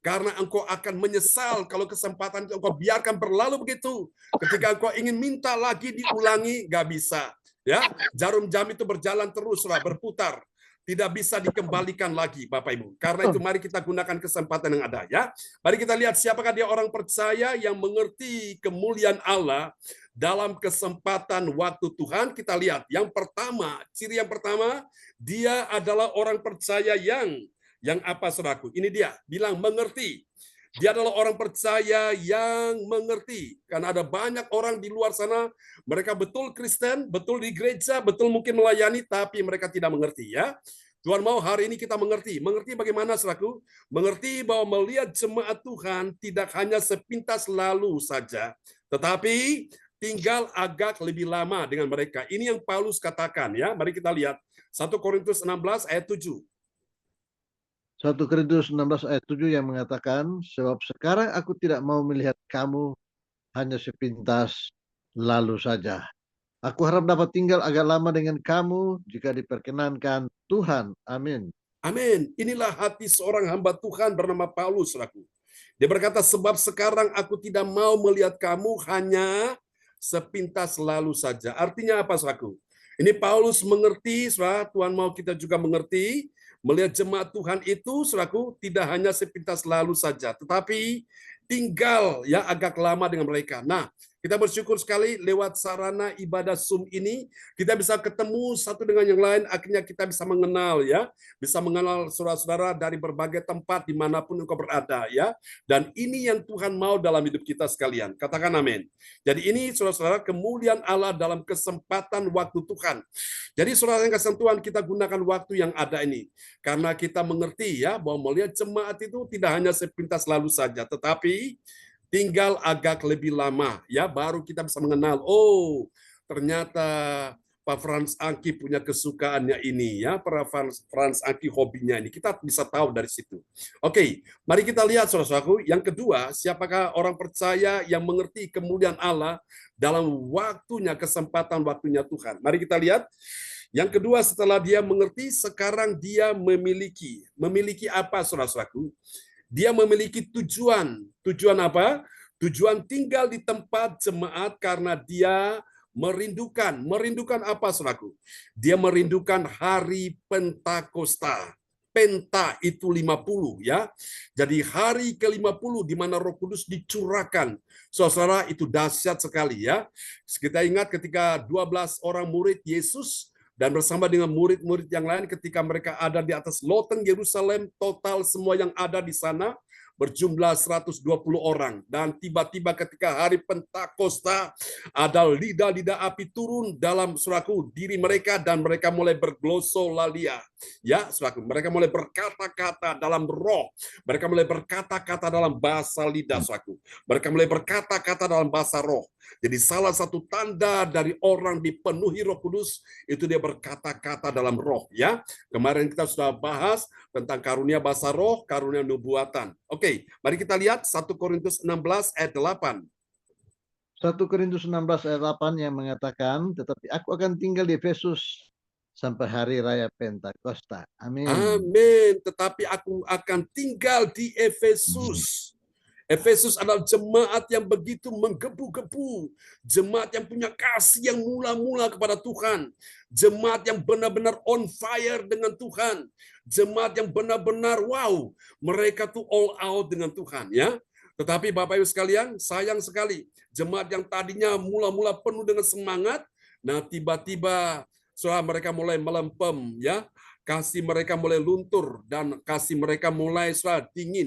Karena engkau akan menyesal kalau kesempatan itu engkau biarkan berlalu begitu. Ketika engkau ingin minta lagi diulangi, nggak bisa. Ya, jarum jam itu berjalan teruslah, berputar. Tidak bisa dikembalikan lagi, Bapak Ibu. Karena itu mari kita gunakan kesempatan yang ada, ya. Mari kita lihat siapakah dia orang percaya yang mengerti kemuliaan Allah dalam kesempatan waktu Tuhan. Kita lihat yang pertama, ciri yang pertama, dia adalah orang percaya yang apa, saudaraku? Ini dia, bilang mengerti. Dia adalah orang percaya yang mengerti. Karena ada banyak orang di luar sana, mereka betul Kristen, betul di gereja, betul mungkin melayani, tapi mereka tidak mengerti, ya. Tuhan mau hari ini kita mengerti. Mengerti bagaimana, saudaraku? Mengerti bahwa melihat jemaat Tuhan tidak hanya sepintas lalu saja, tetapi tinggal agak lebih lama dengan mereka. Ini yang Paulus katakan, ya. Mari kita lihat 1 Korintus 16 ayat 7. 1 Korintus 16 ayat 7 yang mengatakan, sebab sekarang aku tidak mau melihat kamu hanya sepintas lalu saja. Aku harap dapat tinggal agak lama dengan kamu jika diperkenankan Tuhan. Amin. Amin. Inilah hati seorang hamba Tuhan bernama Paulus, saudaraku. Dia berkata, sebab sekarang aku tidak mau melihat kamu hanya sepintas lalu saja. Artinya apa, saudaraku? Ini Paulus mengerti, saudara, Tuhan mau kita juga mengerti, melihat jemaat Tuhan itu, saudaraku, tidak hanya sepintas lalu saja, tetapi tinggal ya agak lama dengan mereka. Nah, kita bersyukur sekali lewat sarana ibadah Zoom ini, kita bisa ketemu satu dengan yang lain, akhirnya kita bisa mengenal, ya, bisa mengenal saudara-saudara dari berbagai tempat dimanapun engkau berada, ya. Dan ini yang Tuhan mau dalam hidup kita sekalian. Katakan amin. Jadi ini saudara-saudara kemuliaan Allah dalam kesempatan waktu Tuhan. Jadi saudara yang kasih Tuhan, kita gunakan waktu yang ada ini. Karena kita mengerti ya bahwa melihat jemaat itu tidak hanya sepintas lalu saja, tetapi tinggal agak lebih lama, ya, baru kita bisa mengenal, oh, ternyata Pak Frans Angki punya kesukaannya ini, ya, para Frans Angki hobinya ini. Kita bisa tahu dari situ. Oke, mari kita lihat, saudara-saudaraku. Yang kedua, siapakah orang percaya yang mengerti kemuliaan Allah dalam waktunya, kesempatan waktunya Tuhan. Mari kita lihat. Yang kedua, setelah dia mengerti, sekarang dia memiliki. Memiliki apa, saudara-saudaraku? Dia memiliki tujuan. Tujuan apa? Tujuan tinggal di tempat jemaat karena dia merindukan. Merindukan apa, saudaraku? Dia merindukan hari Pentakosta. Penta itu 50, ya. Jadi hari ke-50 di mana Roh Kudus dicurahkan. Saudara, itu dahsyat sekali, ya. Kita ingat ketika 12 orang murid Yesus dan bersama dengan murid-murid yang lain ketika mereka ada di atas loteng Yerusalem, total semua yang ada di sana berjumlah 120 orang. Dan tiba-tiba ketika hari Pentakosta, ada lidah-lidah api turun dalam saudaraku diri mereka dan mereka mulai berglosolalia. Ya, saudaraku, mereka mulai berkata-kata dalam roh. Mereka mulai berkata-kata dalam bahasa lidah, saudaraku. Mereka mulai berkata-kata dalam bahasa roh. Jadi salah satu tanda dari orang dipenuhi Roh Kudus itu dia berkata-kata dalam roh, ya. Kemarin kita sudah bahas tentang karunia bahasa roh, karunia nubuatan. Oke, mari kita lihat 1 Korintus 16 ayat 8. 1 Korintus 16 ayat 8 yang mengatakan, tetapi aku akan tinggal di Efesus sampai hari raya Pentakosta. Amin. Amin. Tetapi aku akan tinggal di Efesus. Efesus adalah jemaat yang begitu menggebu-gebu. Jemaat yang punya kasih yang mula-mula kepada Tuhan. Jemaat yang benar-benar on fire dengan Tuhan. Jemaat yang benar-benar, wow, mereka tuh all out dengan Tuhan, ya. Tetapi Bapak Ibu sekalian, sayang sekali. Jemaat yang tadinya mula-mula penuh dengan semangat, nah tiba-tiba mereka mulai melempem, ya. Kasih mereka mulai luntur dan kasih mereka mulai dingin,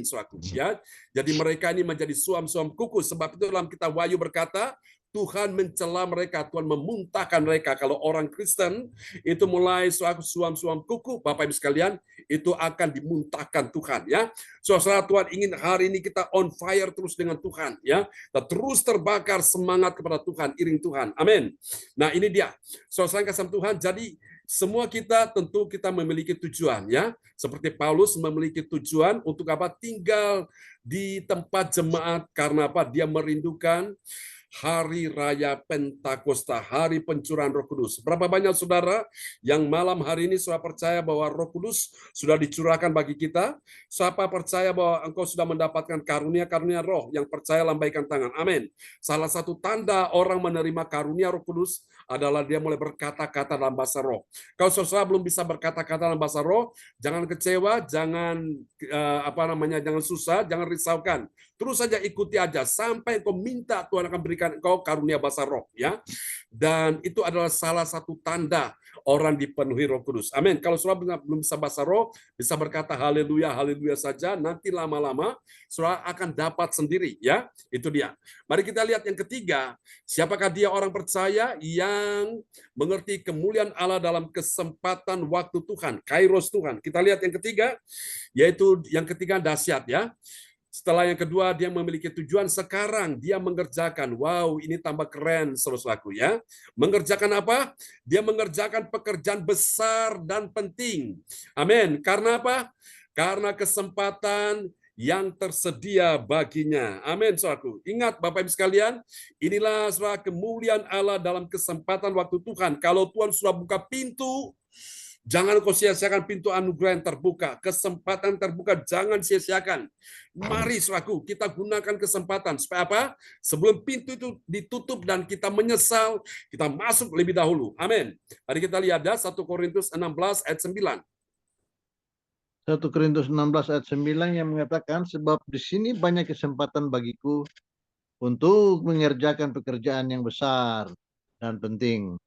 ya. Jadi mereka ini menjadi suam-suam kukus. Sebab itu dalam kitab Wahyu berkata, Tuhan mencela mereka, Tuhan memuntahkan mereka. Kalau orang Kristen itu mulai suam-suam kuku, Bapak Ibu sekalian, itu akan dimuntahkan Tuhan, ya. Saudara, Tuhan ingin hari ini kita on fire terus dengan Tuhan, ya. Kita terus terbakar semangat kepada Tuhan, iring Tuhan. Amin. Nah, ini dia. Saudara kasih Tuhan, jadi Semua kita tentu kita memiliki tujuan ya. Seperti Paulus memiliki tujuan untuk apa? Tinggal di tempat jemaat karena apa? Dia merindukan hari raya Pentakosta, hari pencurahan Roh Kudus. Berapa banyak saudara yang malam hari ini sudah percaya bahwa Roh Kudus sudah dicurahkan bagi kita? Siapa percaya bahwa engkau sudah mendapatkan karunia-karunia roh? Yang percaya lambaikan tangan. Amin. Salah satu tanda orang menerima karunia Roh Kudus adalah dia mulai berkata-kata dalam bahasa roh. Kalau saudara belum bisa berkata-kata dalam bahasa roh, jangan kecewa, jangan jangan susah, jangan risaukan. Terus saja ikuti aja sampai engkau minta Tuhan akan berikan engkau karunia bahasa roh ya. Dan itu adalah salah satu tanda orang dipenuhi Roh Kudus. Amin. Kalau saudara belum bisa bahasa roh, bisa berkata haleluya, haleluya saja, nanti lama-lama saudara akan dapat sendiri ya. Itu dia. Mari kita lihat yang ketiga, siapakah dia orang percaya yang mengerti kemuliaan Allah dalam kesempatan waktu Tuhan, kairos Tuhan. Kita lihat yang ketiga, yaitu yang ketiga dahsyat ya. Setelah yang kedua, dia memiliki tujuan, sekarang dia mengerjakan. Wow, ini tambah keren, saudaraku ya. Mengerjakan apa? Dia mengerjakan pekerjaan besar dan penting. Amin. Karena apa? Karena kesempatan yang tersedia baginya. Amin, saudaraku. Ingat, Bapak Ibu sekalian, inilah saudara kemuliaan Allah dalam kesempatan waktu Tuhan. Kalau Tuhan sudah buka pintu, jangan kau sia-siakan pintu anugerah yang terbuka. Kesempatan terbuka, jangan sia-siakan. Mari saudaraku, kita gunakan kesempatan. Supaya apa? Sebelum pintu itu ditutup dan kita menyesal, kita masuk lebih dahulu. Amin. Mari kita lihat ya, 1 Korintus 16 ayat 9. 1 Korintus 16 ayat 9 yang mengatakan, sebab di sini banyak kesempatan bagiku untuk mengerjakan pekerjaan yang besar dan penting,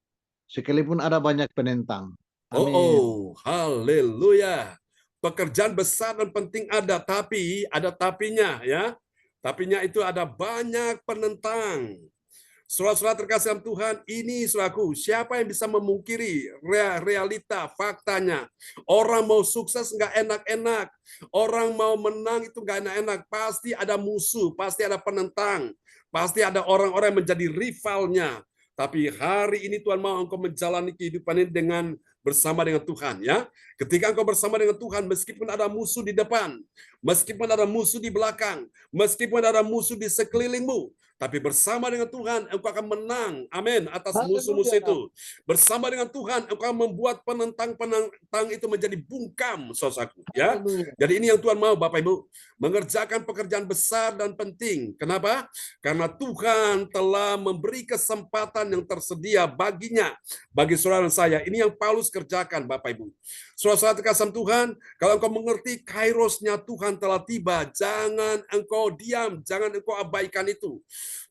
sekalipun ada banyak penentang. Amin. Oh, haleluya. Pekerjaan besar dan penting ada, tapi ada tapinya ya. Tapinya itu ada banyak penentang. Saudara-saudara terkasih dalam Tuhan, ini saudaraku, siapa yang bisa memungkiri realita, faktanya? Orang mau sukses nggak enak-enak, orang mau menang itu nggak enak-enak, pasti ada musuh, pasti ada penentang, pasti ada orang-orang yang menjadi rivalnya. Tapi hari ini Tuhan mau engkau menjalani kehidupan ini bersama dengan Tuhan ya. Ketika engkau bersama dengan Tuhan, meskipun ada musuh di depan, meskipun ada musuh di belakang, meskipun ada musuh di sekelilingmu, tapi bersama dengan Tuhan engkau akan menang. Amin. Atas musuh-musuh itu. Bersama dengan Tuhan engkau akan membuat penentang itu menjadi bungkam, saudaraku ya. Jadi ini yang Tuhan mau, Bapak Ibu, mengerjakan pekerjaan besar dan penting. Kenapa? Karena Tuhan telah memberi kesempatan yang tersedia baginya, bagi saudara dan saya. Ini yang Paulus kerjakan, Bapak Ibu. Saudara-saudara terkasih Tuhan, kalau engkau mengerti kairosnya Tuhan telah tiba, jangan engkau diam, jangan engkau abaikan itu.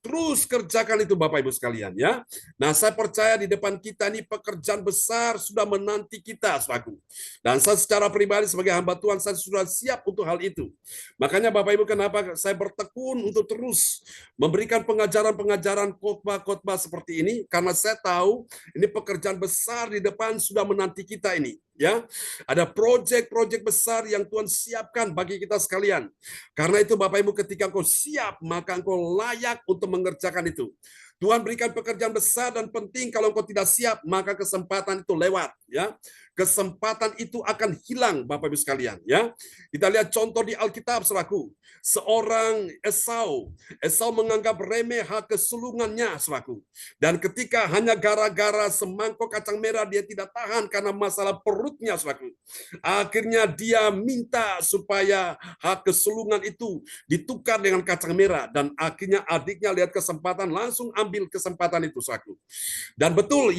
Terus kerjakan itu, Bapak Ibu sekalian ya. Nah, saya percaya di depan kita ini pekerjaan besar sudah menanti kita, saudaraku. Dan saya secara pribadi sebagai hamba Tuhan, saya sudah siap untuk hal itu. Makanya Bapak Ibu, kenapa saya bertekun untuk terus memberikan pengajaran-pengajaran khotbah-khotbah seperti ini? Karena saya tahu ini pekerjaan besar di depan sudah menanti kita ini. Ya, ada proyek-proyek besar yang Tuhan siapkan bagi kita sekalian. Karena itu Bapak Ibu, ketika engkau siap, maka engkau layak untuk mengerjakan itu. Tuhan berikan pekerjaan besar dan penting, kalau engkau tidak siap, maka kesempatan itu lewat. Ya, kesempatan itu akan hilang, Bapak Ibu sekalian. Ya, kita lihat contoh di Alkitab, saudaraku. Seorang Esau menganggap remeh hak kesulungannya, saudaraku. Dan ketika hanya gara-gara semangkok kacang merah dia tidak tahan karena masalah perutnya, saudaraku. Akhirnya dia minta supaya hak kesulungan itu ditukar dengan kacang merah, dan akhirnya adiknya lihat kesempatan langsung ambil kesempatan itu, saudaraku. Dan betul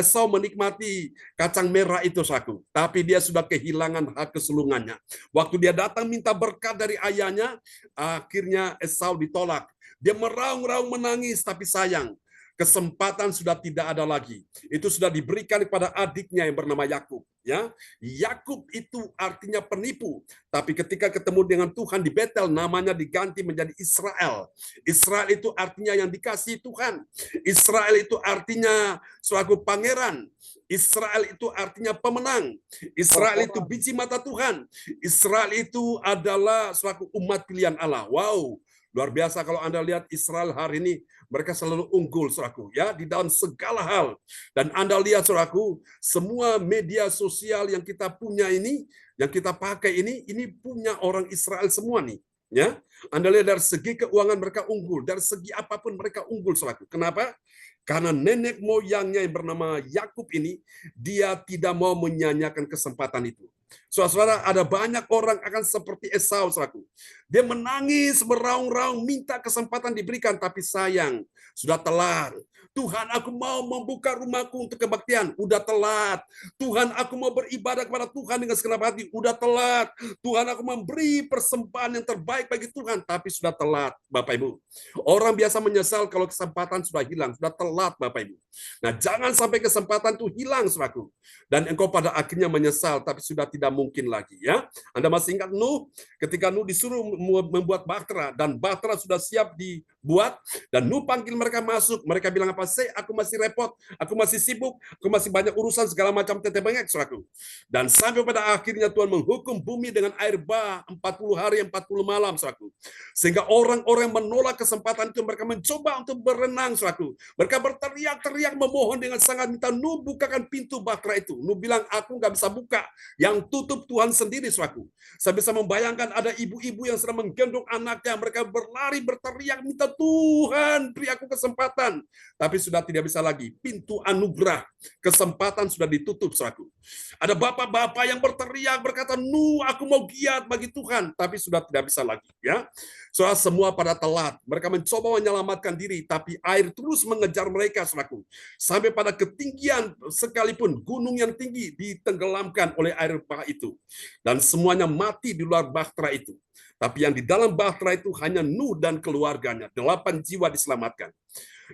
Esau menikmati kacang merah itu, saudaraku, tapi dia sudah kehilangan hak kesulungannya. Waktu dia datang minta berkat dari ayahnya, akhirnya Esau ditolak. Dia meraung-raung menangis, tapi sayang, kesempatan sudah tidak ada lagi. Itu sudah diberikan kepada adiknya yang bernama Yakub. Ya, Yakub itu artinya penipu, tapi ketika ketemu dengan Tuhan di Betel, namanya diganti menjadi Israel. Israel itu artinya yang dikasihi Tuhan. Israel itu artinya suatu pangeran. Israel itu artinya pemenang. Israel itu biji mata Tuhan. Israel itu adalah suatu umat pilihan Allah. Wow, Luar biasa kalau Anda lihat Israel hari ini, mereka selalu unggul, saudaraku, ya, di dalam segala hal. Dan Anda lihat, saudaraku, semua media sosial yang kita punya ini, yang kita pakai ini punya orang Israel semua nih. Ya, Anda lihat dari segi keuangan mereka unggul, dari segi apapun mereka unggul, saudaraku. Kenapa? Karena nenek moyangnya yang bernama Yakub ini, dia tidak mau menyanyiakan kesempatan itu. Saudara-saudara, ada banyak orang akan seperti Esau, saudaraku. Dia menangis, meraung-raung, minta kesempatan diberikan, tapi sayang, sudah telat. Tuhan, aku mau membuka rumahku untuk kebaktian, udah telat. Tuhan, aku mau beribadah kepada Tuhan dengan segenap hati, udah telat. Tuhan, aku memberi persembahan yang terbaik bagi Tuhan, tapi sudah telat, Bapak Ibu. Orang biasa menyesal kalau kesempatan sudah hilang, sudah telat, Bapak Ibu. Nah, jangan sampai kesempatan itu hilang, saudaraku. Dan engkau pada akhirnya menyesal, tapi sudah tidak mungkin lagi, ya. Anda masih ingat Nuh? Ketika Nuh disuruh membuat bahtera, dan bahtera sudah siap dibuat, dan Nuh panggil mereka masuk, mereka bilang apa? Aku masih repot, aku masih sibuk, aku masih banyak urusan segala macam tete bengek, saudaraku. Dan sampai pada akhirnya Tuhan menghukum bumi dengan air bah 40 hari 40 malam, saudaraku. Sehingga orang-orang menolak kesempatan itu, mereka mencoba untuk berenang, saudaraku. Mereka berteriak-teriak memohon dengan sangat minta Nuh bukakan pintu bahtera itu. Nuh bilang, aku nggak bisa buka, yang tutup Tuhan sendiri, saudaraku. Saya bisa membayangkan ada ibu-ibu yang sedang menggendong anaknya, mereka berlari berteriak minta Tuhan beri aku kesempatan. Tapi sudah tidak bisa lagi. Pintu anugerah, kesempatan sudah ditutup, saudaraku. Ada bapak-bapak yang berteriak berkata, Nuh, aku mau giat bagi Tuhan, tapi sudah tidak bisa lagi, ya. Soal semua pada telat. Mereka mencoba menyelamatkan diri, tapi air terus mengejar mereka, saudaraku. Sampai pada ketinggian sekalipun gunung yang tinggi ditenggelamkan oleh air bah itu. Dan semuanya mati di luar bahtera itu. Tapi yang di dalam bahtera itu hanya Nuh dan keluarganya. 8 jiwa diselamatkan.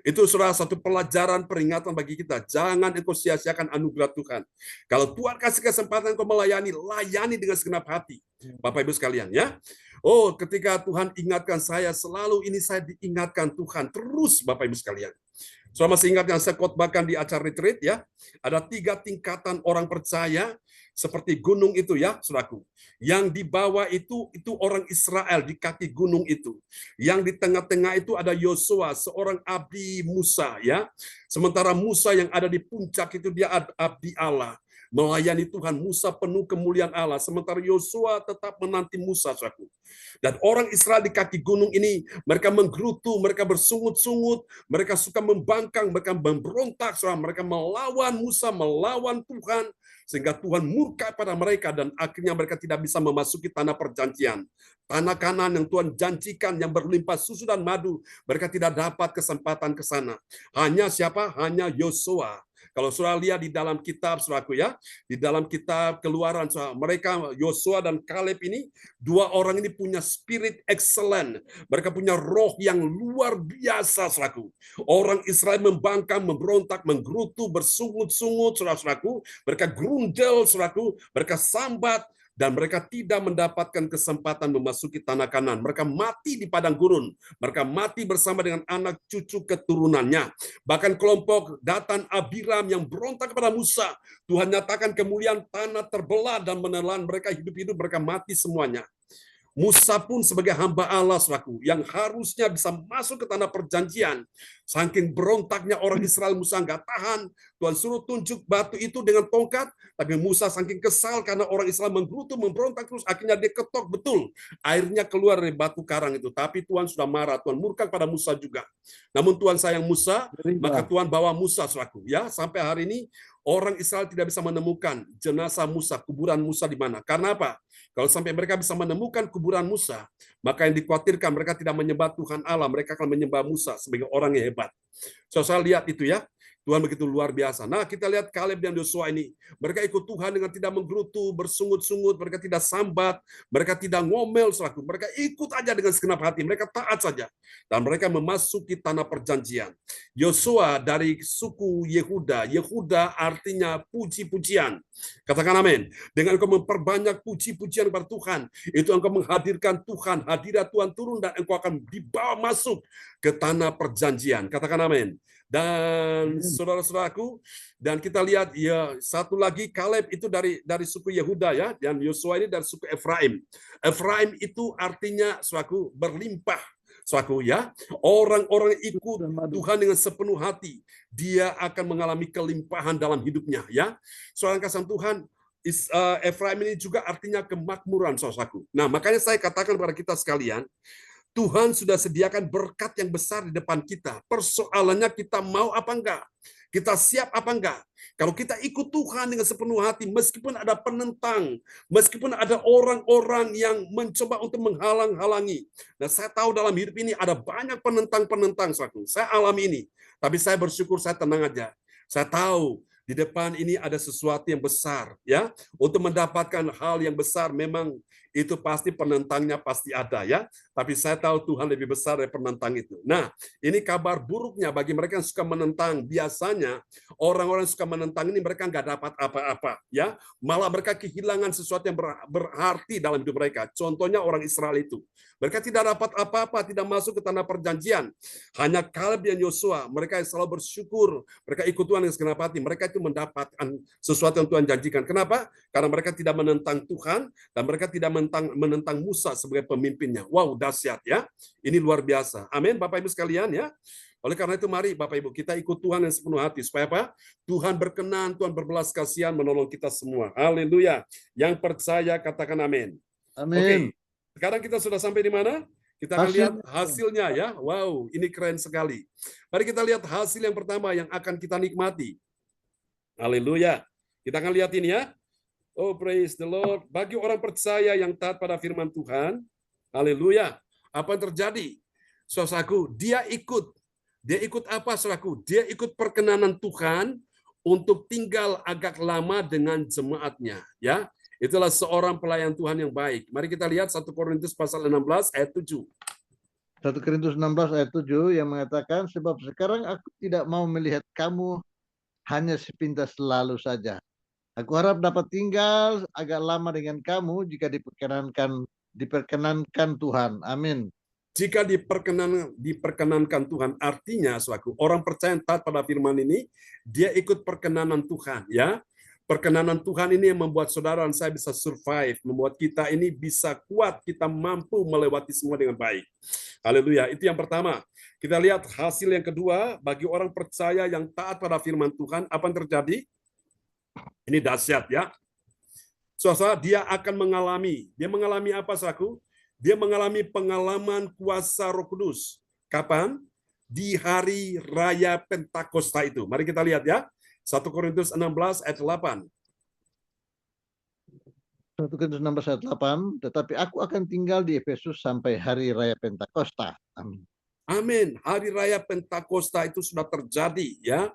Itu saudara satu pelajaran peringatan bagi kita. Jangan engkau sia-siakan anugerah Tuhan. Kalau Tuhan kasih kesempatan engkau melayani, layani dengan segenap hati. Bapak Ibu sekalian, ya. Oh, ketika Tuhan ingatkan saya, selalu ini saya diingatkan Tuhan. Terus Bapak Ibu sekalian. Saudara masih ingat yang saya khotbahkan di acara retreat, ya? Ada 3 tingkatan orang percaya seperti gunung itu, ya, saudaraku. Yang di bawah itu orang Israel di kaki gunung itu. Yang di tengah-tengah itu ada Yosua, seorang abdi Musa, ya. Sementara Musa yang ada di puncak itu dia abdi Allah. Melayani Tuhan, Musa penuh kemuliaan Allah. Sementara Yosua tetap menanti Musa, saudaraku. Dan orang Israel di kaki gunung ini, mereka menggerutu, mereka bersungut-sungut, mereka suka membangkang, mereka memberontak, saudara. Mereka melawan Musa, melawan Tuhan, sehingga Tuhan murka pada mereka, dan akhirnya mereka tidak bisa memasuki tanah perjanjian. Tanah Kanaan yang Tuhan janjikan, yang berlimpah susu dan madu, mereka tidak dapat kesempatan ke sana. Hanya siapa? Hanya Yosua. Kalau saudara lihat di dalam kitab, saudaraku, ya, di dalam kitab Keluaran, saudara, mereka Yosua dan Kaleb ini, 2 orang ini punya spirit excellent. Mereka punya roh yang luar biasa, saudaraku. Orang Israel membangkang, memberontak, menggerutu, bersungut-sungut, saudaraku. Mereka grundel, saudaraku. Mereka sambat. Dan mereka tidak mendapatkan kesempatan memasuki tanah Kanaan. Mereka mati di padang gurun. Mereka mati bersama dengan anak cucu keturunannya. Bahkan kelompok Datan Abiram yang berontak kepada Musa, Tuhan nyatakan kemuliaan tanah terbelah dan menelan mereka hidup-hidup, mereka mati semuanya. Musa pun sebagai hamba Allah, saudaraku, yang harusnya bisa masuk ke tanah perjanjian. Saking berontaknya orang Israel, Musa nggak tahan. Tuhan suruh tunjuk batu itu dengan tongkat, tapi Musa saking kesal karena orang Israel menggerutu, memberontak terus, akhirnya dia ketok betul. Airnya keluar dari batu karang itu. Tapi Tuhan sudah marah, Tuhan murka pada Musa juga. Namun Tuhan sayang Musa, maka Tuhan bawa Musa, saudaraku. Ya, sampai hari ini orang Israel tidak bisa menemukan jenazah Musa, kuburan Musa di mana. Karena apa? Kalau sampai mereka bisa menemukan kuburan Musa, maka yang dikhawatirkan mereka tidak menyembah Tuhan Allah, mereka akan menyembah Musa sebagai orang yang hebat. So, saya lihat itu, ya. Tuhan begitu luar biasa. Nah, kita lihat Kaleb dan Yosua ini. Mereka ikut Tuhan dengan tidak menggerutu, bersungut-sungut, mereka tidak sambat, mereka tidak ngomel, saudaraku. Mereka ikut aja dengan segenap hati, mereka taat saja. Dan mereka memasuki tanah perjanjian. Yosua dari suku Yehuda. Yehuda artinya puji-pujian. Katakan amin. Dengan engkau memperbanyak puji-pujian kepada Tuhan, itu engkau menghadirkan Tuhan, hadirat Tuhan turun, dan engkau akan dibawa masuk ke tanah perjanjian. Katakan amin. Dan saudara-saudaraku, dan kita lihat ya satu lagi, Kaleb itu dari suku Yehuda, ya, dan Yosua ini dari suku Efraim. Efraim itu artinya, saudaraku, berlimpah. Saudaraku ya, orang-orang ikut Tuhan dengan sepenuh hati, dia akan mengalami kelimpahan dalam hidupnya ya. Saudara kasih Tuhan, Efraim ini juga artinya kemakmuran, saudaraku. Nah, makanya saya katakan kepada kita sekalian, Tuhan sudah sediakan berkat yang besar di depan kita. Persoalannya kita mau apa enggak? Kita siap apa enggak? Kalau kita ikut Tuhan dengan sepenuh hati, meskipun ada penentang, meskipun ada orang-orang yang mencoba untuk menghalang-halangi. Nah, saya tahu dalam hidup ini ada banyak penentang-penentang, saudaraku. Saya alami ini. Tapi saya bersyukur, saya tenang aja. Saya tahu di depan ini ada sesuatu yang besar, ya. Untuk mendapatkan hal yang besar, memang itu pasti penentangnya pasti ada ya. Tapi saya tahu Tuhan lebih besar dari penentang itu. Nah, ini kabar buruknya bagi mereka yang suka menentang. Biasanya orang-orang yang suka menentang ini mereka nggak dapat apa-apa ya. Malah mereka kehilangan sesuatu yang berarti dalam hidup mereka. Contohnya orang Israel itu. Mereka tidak dapat apa-apa, tidak masuk ke tanah perjanjian. Hanya Kaleb dan Yosua, mereka yang selalu bersyukur, mereka ikut Tuhan dengan segenap hati. Mereka itu mendapatkan sesuatu yang Tuhan janjikan. Kenapa? Karena mereka tidak menentang Tuhan dan mereka tidak menentang Musa sebagai pemimpinnya. Wow, dahsyat ya. Ini luar biasa. Amin, Bapak Ibu sekalian ya. Oleh karena itu mari Bapak Ibu kita ikut Tuhan yang sepenuh hati supaya apa? Tuhan berkenan, Tuhan berbelas kasihan menolong kita semua. Haleluya. Yang percaya katakan amin. Amin. Oke. Sekarang kita sudah sampai di mana? Kita akan lihat hasilnya ya. Wow, ini keren sekali. Mari kita lihat hasil yang pertama yang akan kita nikmati. Haleluya. Kita akan lihat ini ya. Oh, praise the Lord. Bagi orang percaya yang taat pada firman Tuhan, haleluya. Apa yang terjadi? Saudaraku, dia ikut apa, saudaraku? Dia ikut perkenanan Tuhan untuk tinggal agak lama dengan jemaatnya, ya. Itulah seorang pelayan Tuhan yang baik. Mari kita lihat 1 Korintus pasal 16 ayat 7. 1 Korintus 16 ayat 7 yang mengatakan, sebab sekarang aku tidak mau melihat kamu hanya sepintas lalu saja. Aku harap dapat tinggal agak lama dengan kamu jika diperkenankan Tuhan. Amin. Jika diperkenankan Tuhan, artinya suatu orang percaya taat pada firman ini, dia ikut perkenanan Tuhan, ya. Perkenanan Tuhan ini yang membuat saudara dan saya bisa survive, membuat kita ini bisa kuat, kita mampu melewati semua dengan baik. Haleluya. Itu yang pertama. Kita lihat hasil yang kedua, bagi orang percaya yang taat pada firman Tuhan, apa yang terjadi? Ini dahsyat ya. Saudara, dia akan mengalami apa, saudaraku? Dia mengalami pengalaman kuasa Roh Kudus. Kapan? Di hari raya Pentakosta itu. Mari kita lihat ya. 1 Korintus 16 ayat 8. 1 Korintus 16 ayat 8, tetapi aku akan tinggal di Efesus sampai hari raya Pentakosta. Amin. Amin. Hari raya Pentakosta itu sudah terjadi ya.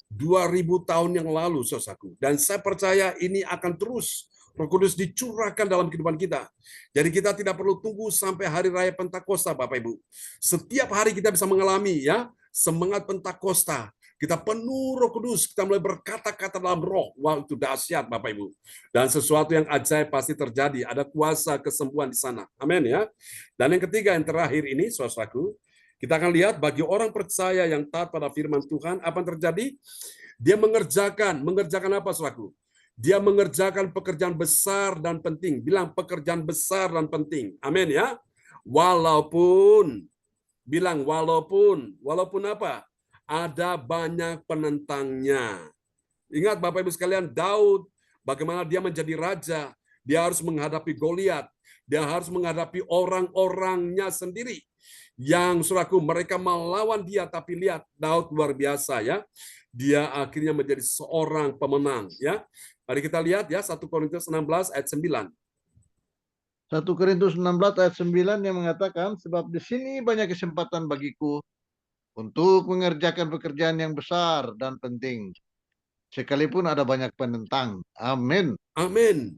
2000 tahun yang lalu, saudaraku. Dan saya percaya ini akan terus Roh Kudus dicurahkan dalam kehidupan kita. Jadi kita tidak perlu tunggu sampai hari raya Pentakosta, Bapak Ibu. Setiap hari kita bisa mengalami ya semangat Pentakosta. Kita penuh Roh Kudus, kita mulai berkata-kata dalam roh. Wah, itu dahsyat Bapak Ibu. Dan sesuatu yang ajaib pasti terjadi. Ada kuasa kesembuhan di sana. Amin ya. Dan yang ketiga, yang terakhir ini, saudaraku, kita akan lihat bagi orang percaya yang taat pada firman Tuhan, apa yang terjadi? Dia mengerjakan apa, saudaraku? Dia mengerjakan pekerjaan besar dan penting. Bilang pekerjaan besar dan penting. Amin ya. Walaupun apa? Ada banyak penentangnya. Ingat Bapak Ibu sekalian, Daud bagaimana dia menjadi raja, dia harus menghadapi Goliat, dia harus menghadapi orang-orangnya sendiri yang saudaraku mereka melawan dia, tapi lihat Daud luar biasa ya. Dia akhirnya menjadi seorang pemenang ya. Mari kita lihat ya 1 Korintus 16 ayat 9. 1 Korintus 16 ayat 9 yang mengatakan, sebab di sini banyak kesempatan bagiku untuk mengerjakan pekerjaan yang besar dan penting, sekalipun ada banyak penentang. Amin. Amin.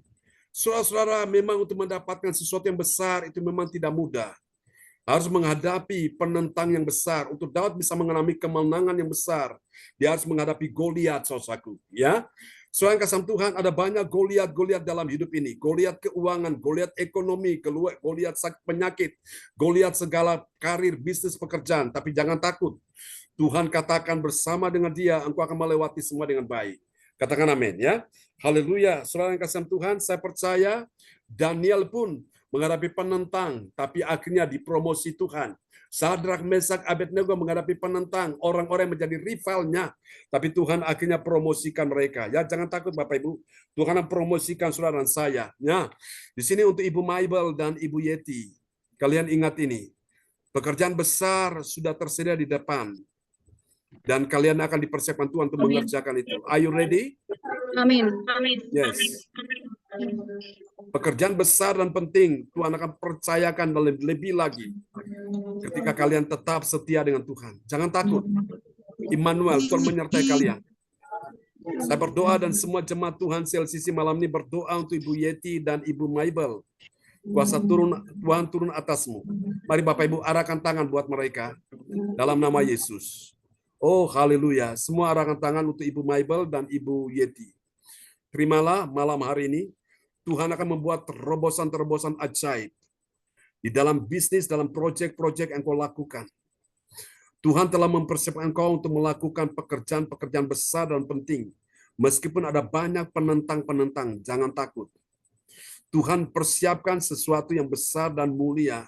Saudara-saudara, memang untuk mendapatkan sesuatu yang besar itu memang tidak mudah. Harus menghadapi penentang yang besar. Untuk Daud bisa mengalami kemenangan yang besar, dia harus menghadapi Goliat, saudaraku. Ya, Soal kasih Tuhan, ada banyak Goliat dalam hidup ini. Goliat keuangan, Goliat ekonomi, Goliat penyakit, Goliat segala karir, bisnis, pekerjaan. Tapi jangan takut. Tuhan katakan bersama dengan dia, engkau akan melewati semua dengan baik. Katakan amin ya. Haleluya. Saudara yang kasih Tuhan, saya percaya Daniel pun menghadapi penentang, tapi akhirnya dipromosi Tuhan. Sadrak, Mesak, Abednego menghadapi penentang, orang-orang yang menjadi rivalnya. Tapi Tuhan akhirnya promosikan mereka. Ya, jangan takut Bapak Ibu. Tuhan akan promosikan saudara dan saya. Ya, di sini untuk Ibu Maibel dan Ibu Yeti. Kalian ingat ini. Pekerjaan besar sudah tersedia di depan. Dan kalian akan dipersiapkan Tuhan untuk mengerjakan itu. Are you ready? Amin. Yes. Pekerjaan besar dan penting Tuhan akan percayakan lebih lagi ketika kalian tetap setia dengan Tuhan. Jangan takut. Immanuel, Tuhan menyertai kalian. Saya berdoa dan semua jemaat Tuhan CLCC malam ini berdoa untuk Ibu Yeti dan Ibu Maibel. Kuasa Tuhan turun atasmu. Mari Bapak Ibu arahkan tangan buat mereka dalam nama Yesus. Oh haleluya. Semua arahkan tangan untuk Ibu Maibel dan Ibu Yeti. Terimalah malam hari ini Tuhan akan membuat terobosan-terobosan ajaib di dalam bisnis, dalam proyek-proyek yang kau lakukan. Tuhan telah mempersiapkan kau untuk melakukan pekerjaan-pekerjaan besar dan penting. Meskipun ada banyak penentang-penentang, jangan takut. Tuhan persiapkan sesuatu yang besar dan mulia,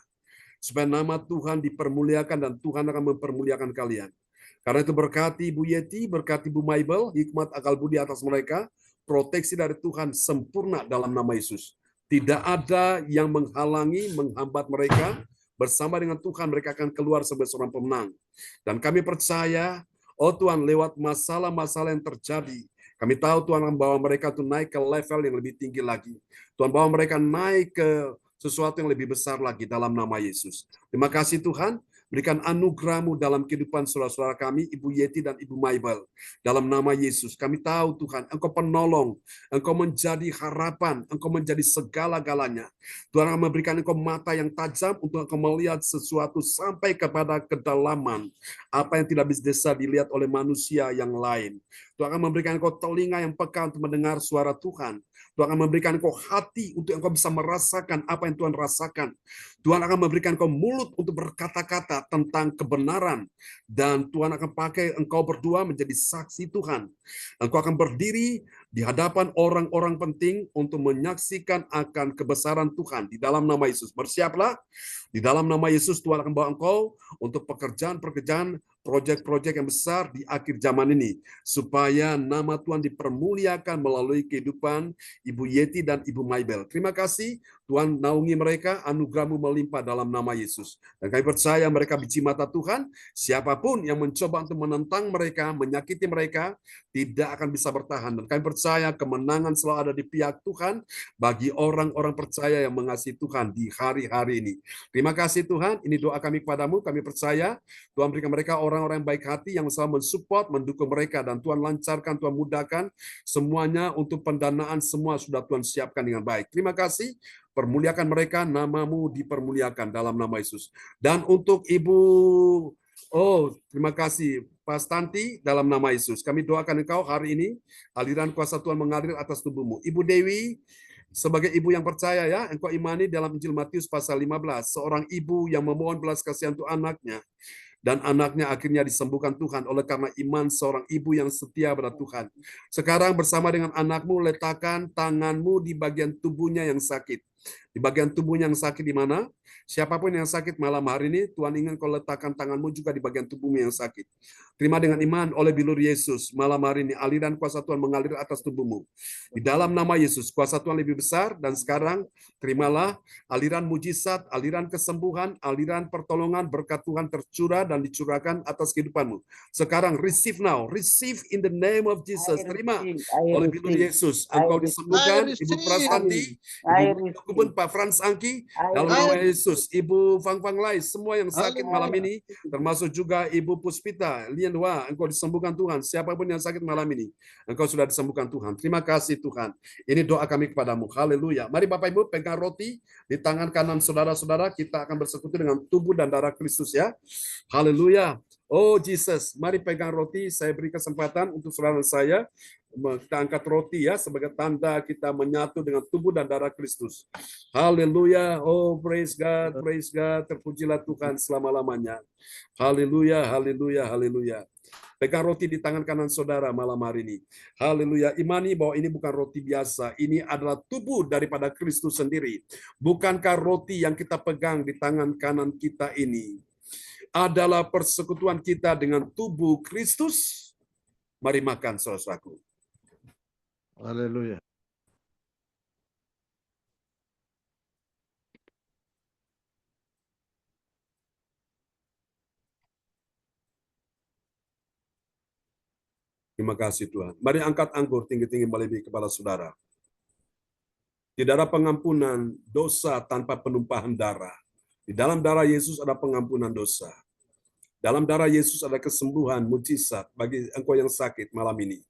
supaya nama Tuhan dipermuliakan dan Tuhan akan mempermuliakan kalian. Karena itu berkati Ibu Yeti, berkati Ibu Maibel, hikmat akal budi atas mereka, proteksi dari Tuhan sempurna dalam nama Yesus. Tidak ada yang menghalangi, menghambat mereka. Bersama dengan Tuhan mereka akan keluar sebagai seorang pemenang. Dan kami percaya, oh Tuhan, lewat masalah-masalah yang terjadi, kami tahu Tuhan akan bawa mereka untuk naik ke level yang lebih tinggi lagi. Tuhan bawa mereka naik ke sesuatu yang lebih besar lagi dalam nama Yesus. Terima kasih Tuhan. Berikan anugerah-Mu dalam kehidupan saudara-saudara kami, Ibu Yeti dan Ibu Maibel. Dalam nama Yesus, kami tahu Tuhan, Engkau penolong, Engkau menjadi harapan, Engkau menjadi segala-galanya. Tuhan akan memberikan Engkau mata yang tajam untuk Engkau melihat sesuatu sampai kepada kedalaman. Apa yang tidak bisa dilihat oleh manusia yang lain. Tuhan akan memberikan Engkau telinga yang peka untuk mendengar suara Tuhan. Tuhan akan memberikan Engkau hati untuk Engkau bisa merasakan apa yang Tuhan rasakan. Tuhan akan memberikan Engkau mulut untuk berkata-kata tentang kebenaran. Dan Tuhan akan pakai Engkau berdua menjadi saksi Tuhan. Engkau akan berdiri di hadapan orang-orang penting untuk menyaksikan akan kebesaran Tuhan di dalam nama Yesus. Bersiaplah. Di dalam nama Yesus Tuhan akan bawa engkau untuk pekerjaan-pekerjaan, proyek-proyek yang besar di akhir zaman ini. Supaya nama Tuhan dipermuliakan melalui kehidupan Ibu Yeti dan Ibu Maibel. Terima kasih Tuhan naungi mereka, anugerah-Mu melimpah dalam nama Yesus. Dan kami percaya mereka biji mata Tuhan, siapapun yang mencoba untuk menentang mereka, menyakiti mereka, tidak akan bisa bertahan. Dan kami percaya kemenangan selalu ada di pihak Tuhan bagi orang-orang percaya yang mengasihi Tuhan di hari-hari ini. Terima kasih Tuhan, ini doa kami kepadamu, kami percaya Tuhan berikan mereka orang-orang yang baik hati yang selalu mensupport, mendukung mereka, dan Tuhan lancarkan, Tuhan mudahkan semuanya untuk pendanaan, semua sudah Tuhan siapkan dengan baik. Terima kasih, permuliakan mereka, nama-Mu dipermuliakan dalam nama Yesus. Dan untuk Ibu, terima kasih Pak Stanti dalam nama Yesus. Kami doakan engkau hari ini, aliran kuasa Tuhan mengalir atas tubuhmu. Ibu Dewi, sebagai ibu yang percaya ya, engkau imani dalam Injil Matius pasal 15, seorang ibu yang memohon belas kasihan untuk anaknya, dan anaknya akhirnya disembuhkan Tuhan oleh karena iman seorang ibu yang setia pada Tuhan. Sekarang bersama dengan anakmu, letakkan tanganmu di bagian tubuhnya yang sakit. Di bagian tubuhnya yang sakit di mana? Siapapun yang sakit malam hari ini, Tuhan ingin kau letakkan tanganmu juga di bagian tubuhmu yang sakit. Terima dengan iman oleh bilur Yesus. Malam hari ini aliran kuasa Tuhan mengalir atas tubuhmu. Di dalam nama Yesus, kuasa Tuhan lebih besar, dan sekarang terimalah aliran mujizat, aliran kesembuhan, aliran pertolongan, berkat Tuhan tercurah dan dicurahkan atas kehidupanmu. Sekarang receive now, receive in the name of Jesus. Terima oleh bilur Yesus. Engkau disembuhkan, Ibu Prastanti, Ibu Pak Frans Angki, dalam nama Yesus. Ibu Fang Fang Lai, semua yang sakit malam ini, termasuk juga Ibu Puspita, Lian Hua, engkau disembuhkan Tuhan. Siapapun yang sakit malam ini, engkau sudah disembuhkan Tuhan. Terima kasih Tuhan. Ini doa kami kepadamu. Haleluya. Mari Bapak Ibu pegang roti di tangan kanan saudara-saudara. Kita akan bersekutu dengan tubuh dan darah Kristus ya. Haleluya. Oh Jesus, mari pegang roti. Saya beri kesempatan untuk saudara saya. Kita angkat roti ya sebagai tanda kita menyatu dengan tubuh dan darah Kristus. Haleluya. Oh praise God, praise God. Terpujilah Tuhan selama-lamanya. Haleluya, haleluya, haleluya. Pegang roti di tangan kanan saudara malam hari ini. Haleluya. Imani bahwa ini bukan roti biasa. Ini adalah tubuh daripada Kristus sendiri. Bukankah roti yang kita pegang di tangan kanan kita ini adalah persekutuan kita dengan tubuh Kristus. Mari makan, saudaraku. Haleluya. Terima kasih Tuhan. Mari angkat anggur tinggi-tinggi melebihi kepala saudara. Tidak ada pengampunan dosa tanpa penumpahan darah. Di dalam darah Yesus ada pengampunan dosa. Dalam darah Yesus ada kesembuhan, mujizat bagi engkau yang sakit malam ini.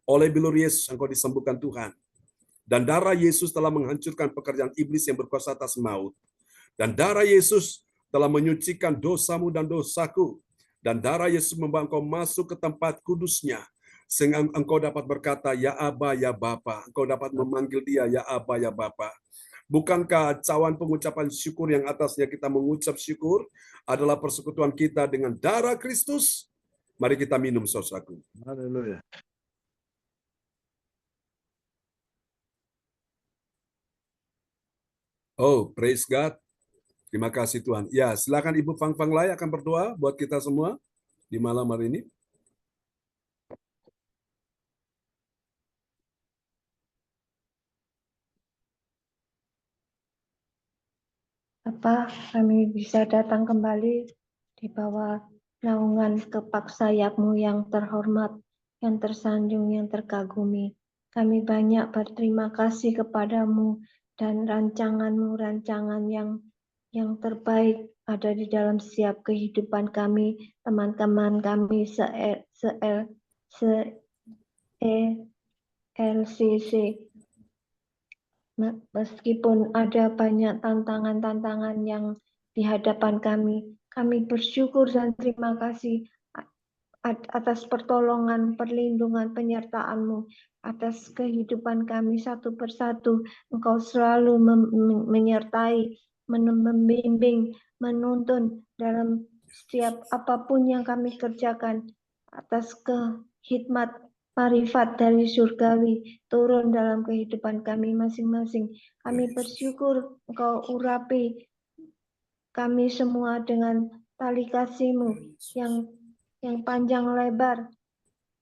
Oleh bilur Yesus engkau disembuhkan Tuhan. Dan darah Yesus telah menghancurkan pekerjaan iblis yang berkuasa atas maut. Dan darah Yesus telah menyucikan dosamu dan dosaku. Dan darah Yesus membawa engkau masuk ke tempat kudusnya. Sehingga engkau dapat berkata, ya Aba, ya Bapa. Engkau dapat memanggil dia, ya Aba, ya Bapa. Bukankah cawan pengucapan syukur yang atasnya kita mengucap syukur adalah persekutuan kita dengan darah Kristus? Mari kita minum, saudaraku. Haleluya. Oh, praise God. Terima kasih Tuhan. Ya, silakan Ibu Fang Fang Lai akan berdoa buat kita semua di malam hari ini. Bapa, kami bisa datang kembali di bawah naungan kepak sayap-Mu yang terhormat, yang tersanjung, yang terkagumi. Kami banyak berterima kasih kepadamu dan rancangan-Mu, rancangan yang terbaik ada di dalam setiap kehidupan kami, teman-teman kami LCC. Meskipun ada banyak tantangan-tantangan yang di hadapan kami bersyukur dan terima kasih atas pertolongan, perlindungan, penyertaan-Mu atas kehidupan kami satu persatu. Engkau selalu menyertai, membimbing, menuntun dalam setiap apapun yang kami kerjakan atas kehikmat marifat dari surgawi turun dalam kehidupan kami masing-masing. Kami bersyukur Engkau urapi kami semua dengan tali kasih-Mu yang panjang lebar,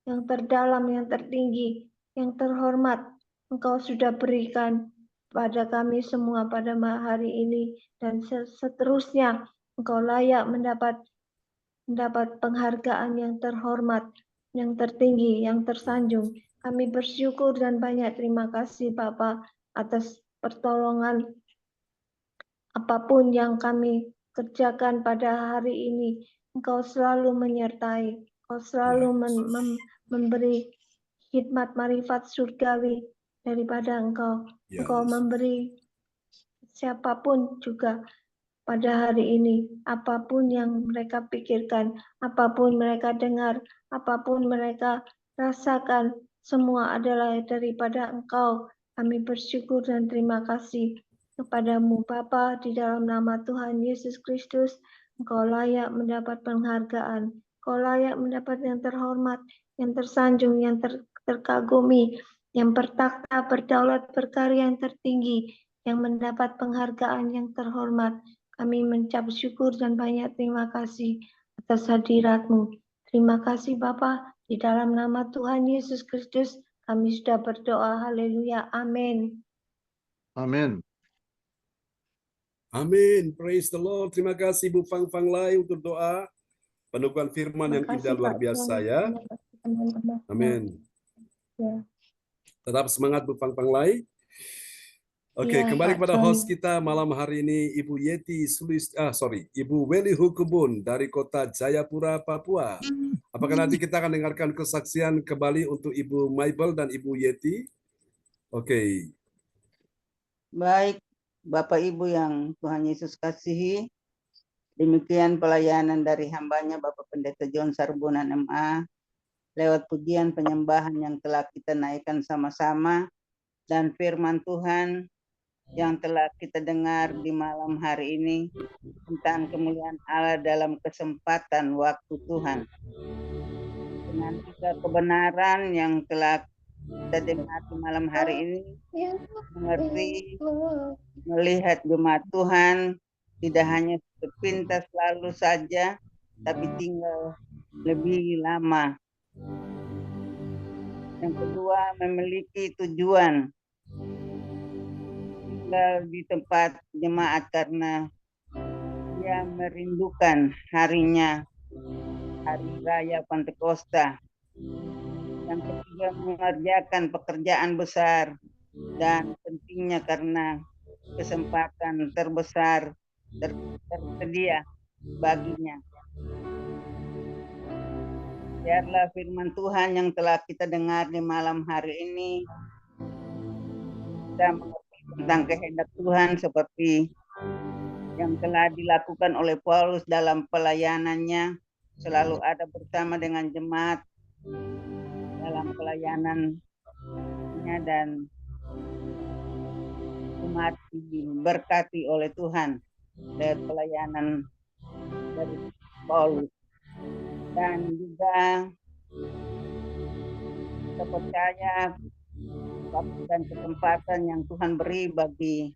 yang terdalam, yang tertinggi, yang terhormat. Engkau sudah berikan pada kami semua pada hari ini dan seterusnya. Engkau layak mendapat penghargaan yang terhormat, yang tertinggi, yang tersanjung. Kami bersyukur dan banyak terima kasih Bapa atas pertolongan apapun yang kami kerjakan pada hari ini. Engkau selalu menyertai, Engkau selalu memberi hikmat marifat surgawi daripada Engkau. Engkau memberi siapapun juga pada hari ini, apapun yang mereka pikirkan, apapun mereka dengar, apapun mereka rasakan, semua adalah daripada Engkau. Kami bersyukur dan terima kasih kepadamu Bapa di dalam nama Tuhan Yesus Kristus. Engkau layak mendapat penghargaan, Engkau layak mendapat yang terhormat, yang tersanjung, yang terkagumi, yang bertakhta, berdaulat, berkarya yang tertinggi, yang mendapat penghargaan yang terhormat. Kami mencap syukur dan banyak terima kasih atas hadirat-Mu. Terima kasih Bapa, di dalam nama Tuhan Yesus Kristus kami sudah berdoa. Haleluya. Amin. Amin. Amin. Praise the Lord. Terima kasih Bu Fang Fang Lai untuk doa penubuhan firman yang indah luar biasa ya. Amin. Ya. Tetap semangat Bu Fang Fang Lai. Oke, Iya, kembali Pak kepada Tony. host kita malam hari ini Ibu Ibu Weli Hukubun dari kota Jayapura, Papua. Apakah nanti kita akan dengarkan kesaksian kembali untuk Ibu Mabel dan Ibu Yeti? Oke. Baik, Bapak Ibu yang Tuhan Yesus kasihi, demikian pelayanan dari hambanya Bapak Pendeta John Sarbunan MA, lewat pujian penyembahan yang telah kita naikkan sama-sama, dan firman Tuhan yang telah kita dengar di malam hari ini tentang kemuliaan Allah dalam kesempatan waktu Tuhan. Dengan tiga kebenaran yang telah kita dengar di malam hari ini, mengerti, melihat jemaat Tuhan tidak hanya sepintas lalu saja, tapi tinggal lebih lama. Yang kedua, memiliki tujuan, tinggal di tempat jemaat karena dia merindukan harinya, hari raya Pentakosta. Yang ketiga, mengerjakan pekerjaan besar dan pentingnya karena kesempatan terbesar tersedia baginya. Biarlah firman Tuhan yang telah kita dengar di malam hari ini kita mengerti tentang kehendak Tuhan seperti yang telah dilakukan oleh Paulus dalam pelayanannya, selalu ada bersama dengan jemaat dalam pelayanannya dan umat diberkati oleh Tuhan dari pelayanan dari Paulus. Dan juga kita percaya waktu dan kesempatan yang Tuhan beri bagi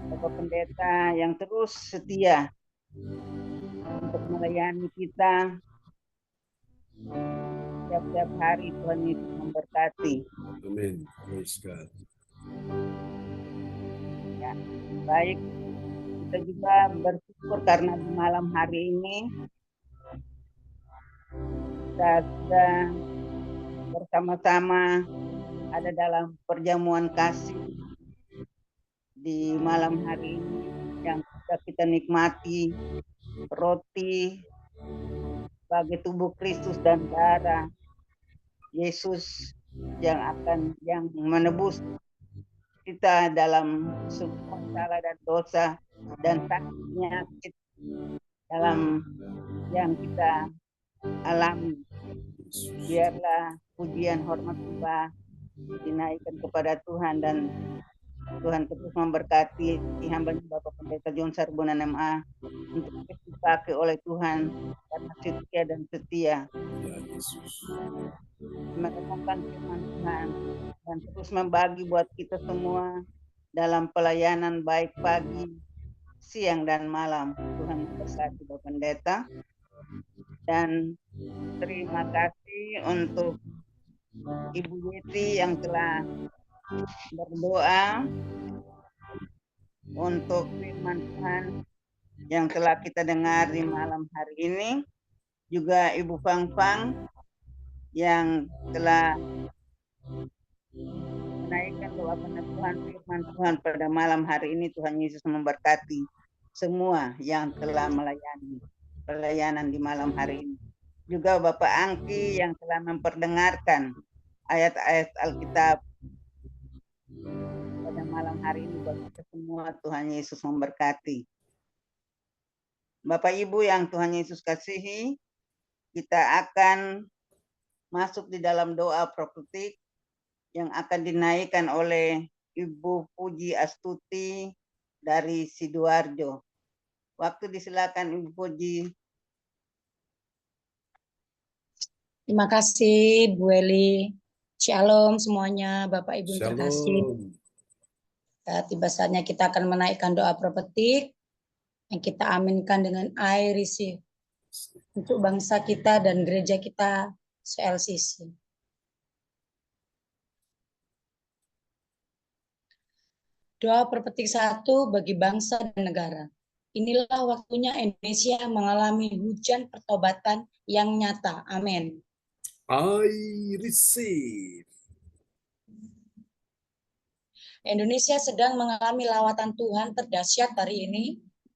Bapak Pendeta yang terus setia untuk melayani kita setiap hari. Tuhan Yesus memberkati. Amin. Praise God. Ya, baik, kita juga bersyukur karena di malam hari ini kita sudah bersama-sama ada dalam perjamuan kasih di malam hari ini yang kita nikmati roti sebagai tubuh Kristus dan darah Yesus yang menebus kita dalam semua salah dan dosa dan sakit penyakit dalam yang kita alami. Biarlah pujian hormat sembah dinaikkan kepada Tuhan dan Tuhan terus memberkati hamba Bapak Pendeta John Sarbunan MA untuk dipakai oleh Tuhan karena setia dan setia menemukan firman Tuhan dan terus membagi buat kita semua dalam pelayanan baik pagi, siang dan malam. Tuhan memberkati Bapak Pendeta. Dan terima kasih untuk Ibu Yeti yang telah berdoa untuk firman Tuhan yang telah kita dengar di malam hari ini. Juga Ibu Fang Fang yang telah menaikkan doa peneguhan firman Tuhan pada malam hari ini. Tuhan Yesus memberkati semua yang telah melayani pelayanan di malam hari ini. Juga Bapak Angki yang telah memperdengarkan ayat-ayat Alkitab pada malam hari ini buat kita semua. Tuhan Yesus memberkati. Bapak Ibu yang Tuhan Yesus kasihi, kita akan masuk di dalam doa profetik yang akan dinaikkan oleh Ibu Puji Astuti dari Sidoarjo. Waktu disilakan Ibu Puji. Terima kasih Bu Eli. Shalom semuanya Bapak Ibu yang terkasih. Tiba saatnya kita akan menaikkan doa profetik yang kita aminkan dengan I receive untuk bangsa kita dan gereja kita CLCC. Doa profetik 1 bagi bangsa dan negara. Inilah waktunya Indonesia mengalami hujan pertobatan yang nyata. Amin. I receive. Indonesia sedang mengalami lawatan Tuhan terdahsyat hari ini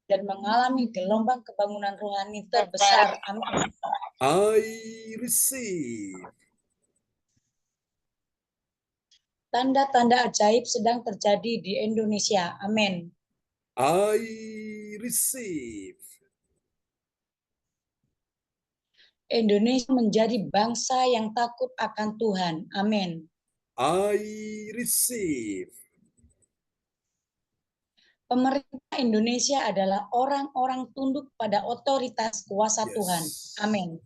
dan mengalami gelombang kebangunan rohani terbesar. Amin. I receive. Tanda-tanda ajaib sedang terjadi di Indonesia. Amin. I receive. Indonesia menjadi bangsa yang takut akan Tuhan. Amin. I receive. Pemerintah Indonesia adalah orang-orang tunduk pada otoritas kuasa Tuhan. Amin.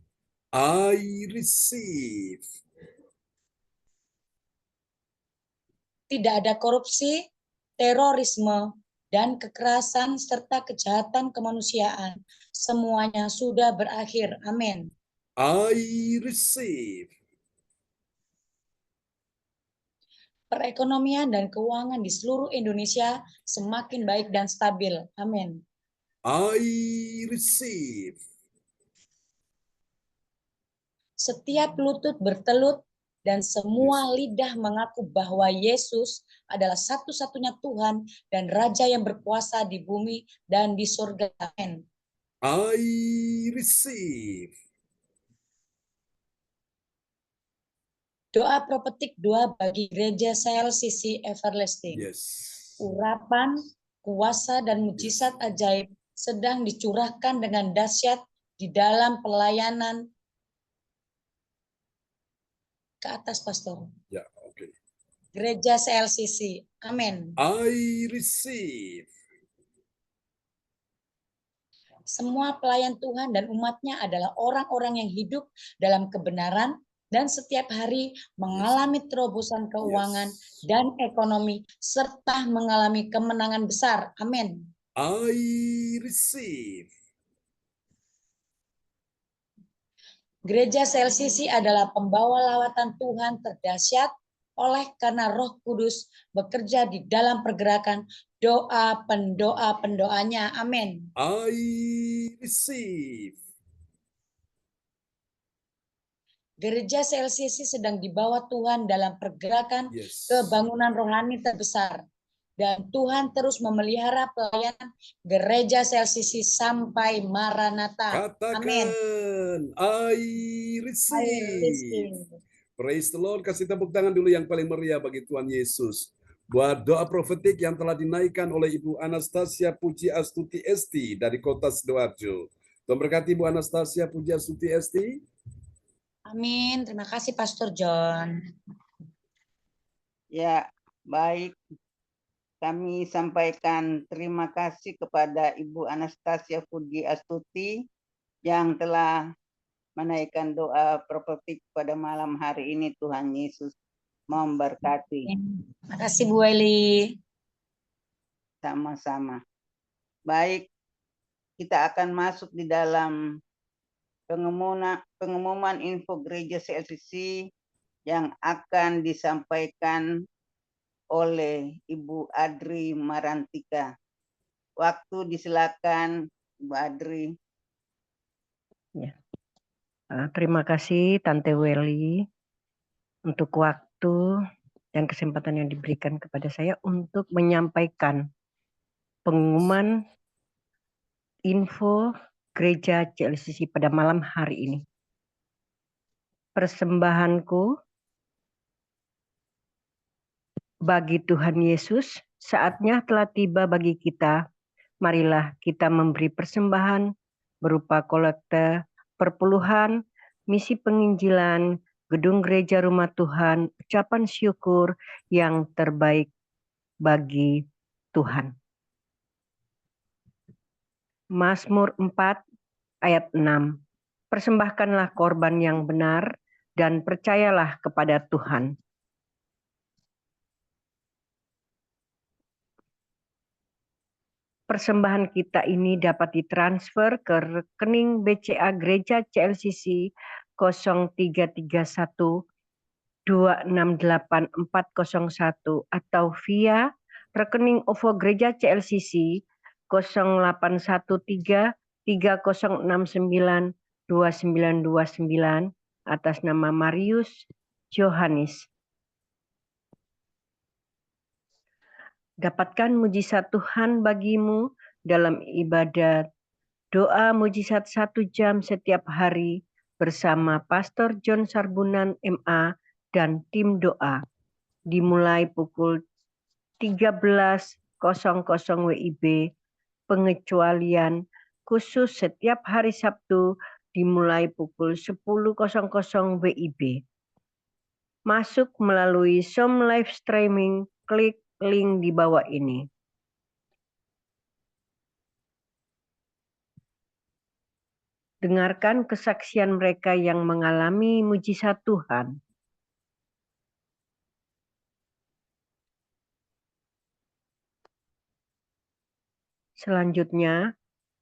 I receive. Tidak ada korupsi, terorisme, dan kekerasan serta kejahatan kemanusiaan. Semuanya sudah berakhir. Amin. I receive. Perekonomian dan keuangan di seluruh Indonesia semakin baik dan stabil. Amin. I receive. Setiap lutut bertelut dan semua lidah mengaku bahwa Yesus adalah satu-satunya Tuhan dan Raja yang berkuasa di bumi dan di surga. Amin. I receive. Doa profetik doa bagi gereja CLCC Everlasting. Yes. Urapan, kuasa, dan mujizat ajaib sedang dicurahkan dengan dahsyat di dalam pelayanan ke atas, Pastor. Ya, oke. Gereja CLCC. Amin. I receive. Semua pelayan Tuhan dan umatnya adalah orang-orang yang hidup dalam kebenaran dan setiap hari mengalami terobosan keuangan dan ekonomi serta mengalami kemenangan besar. Amin. I receive. Gereja CLCC adalah pembawa lawatan Tuhan terdahsyat oleh karena Roh Kudus bekerja di dalam pergerakan doa pendoa-pendoanya. Amin. I receive. Gereja CLCC sedang dibawa Tuhan dalam pergerakan kebangunan rohani terbesar. Dan Tuhan terus memelihara pelayanan gereja CLCC sampai Maranatha. Amin. Katakan, I receive. Praise the Lord. Kasih tepuk tangan dulu yang paling meriah bagi Tuhan Yesus. Buat doa profetik yang telah dinaikkan oleh Ibu Anastasia Puji Astuti Esti dari kota Sidoarjo. Tuhan berkati Ibu Anastasia Puji Astuti Esti. Amin. Terima kasih Pastor John. Ya, baik. Kami sampaikan terima kasih kepada Ibu Anastasia Puji Astuti yang telah menaikkan doa profetik pada malam hari ini. Tuhan Yesus memberkati. Terima kasih Bu Eli. Sama-sama. Baik, kita akan masuk di dalam pengumuman info gereja CLCC yang akan disampaikan oleh Ibu Adri Marantika. Waktu disilakan Ibu Adri. Ya. Terima kasih Tante Welly untuk waktu dan kesempatan yang diberikan kepada saya untuk menyampaikan pengumuman info gereja CLCC pada malam hari ini. Persembahanku bagi Tuhan Yesus, saatnya telah tiba bagi kita. Marilah kita memberi persembahan berupa kolekte, perpuluhan, misi penginjilan, gedung gereja rumah Tuhan, ucapan syukur yang terbaik bagi Tuhan. Mazmur 4 ayat 6. Persembahkanlah korban yang benar dan percayalah kepada Tuhan. Persembahan kita ini dapat ditransfer ke rekening BCA Gereja CLCC 0331 268 401 atau via rekening OVO Gereja CLCC 0813 3069 2929 atas nama Marius Johannes. Dapatkan mujizat Tuhan bagimu dalam ibadat doa mujizat 1 jam setiap hari bersama Pastor John Sarbunan MA dan tim doa. Dimulai pukul 13.00 WIB, pengecualian khusus setiap hari Sabtu dimulai pukul 10.00 WIB. Masuk melalui Zoom live streaming, klik link di bawah ini. Dengarkan kesaksian mereka yang mengalami mujizat Tuhan. Selanjutnya,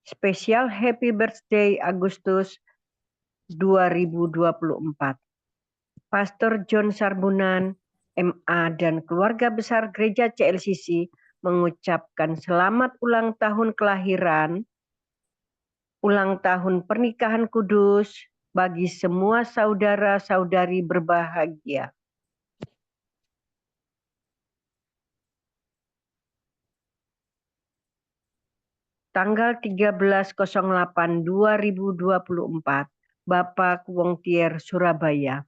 spesial Happy Birthday Agustus 2024. Pastor John Sarbunan, MA, dan keluarga besar Gereja CLCC mengucapkan selamat ulang tahun kelahiran, ulang tahun pernikahan kudus bagi semua saudara-saudari berbahagia. Tanggal 13.08.2024, Bapak Wong Tier, Surabaya.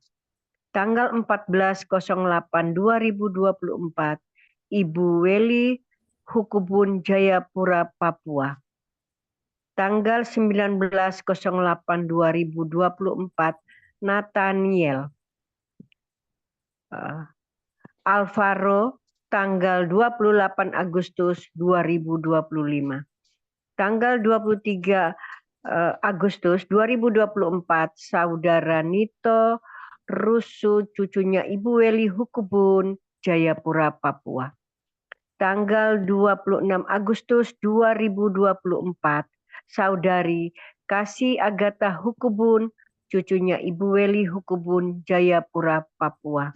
Tanggal 14.08.2024, Ibu Weli Hukubun, Jayapura, Papua. Tanggal 19.08.2024, Nathaniel Alvaro, tanggal 28 Agustus 2025. Tanggal 23 Agustus 2024, Saudara Nito Rusu, cucunya Ibu Weli Hukubun, Jayapura, Papua. Tanggal 26 Agustus 2024, Saudari Kasih Agatha Hukubun, cucunya Ibu Weli Hukubun, Jayapura, Papua.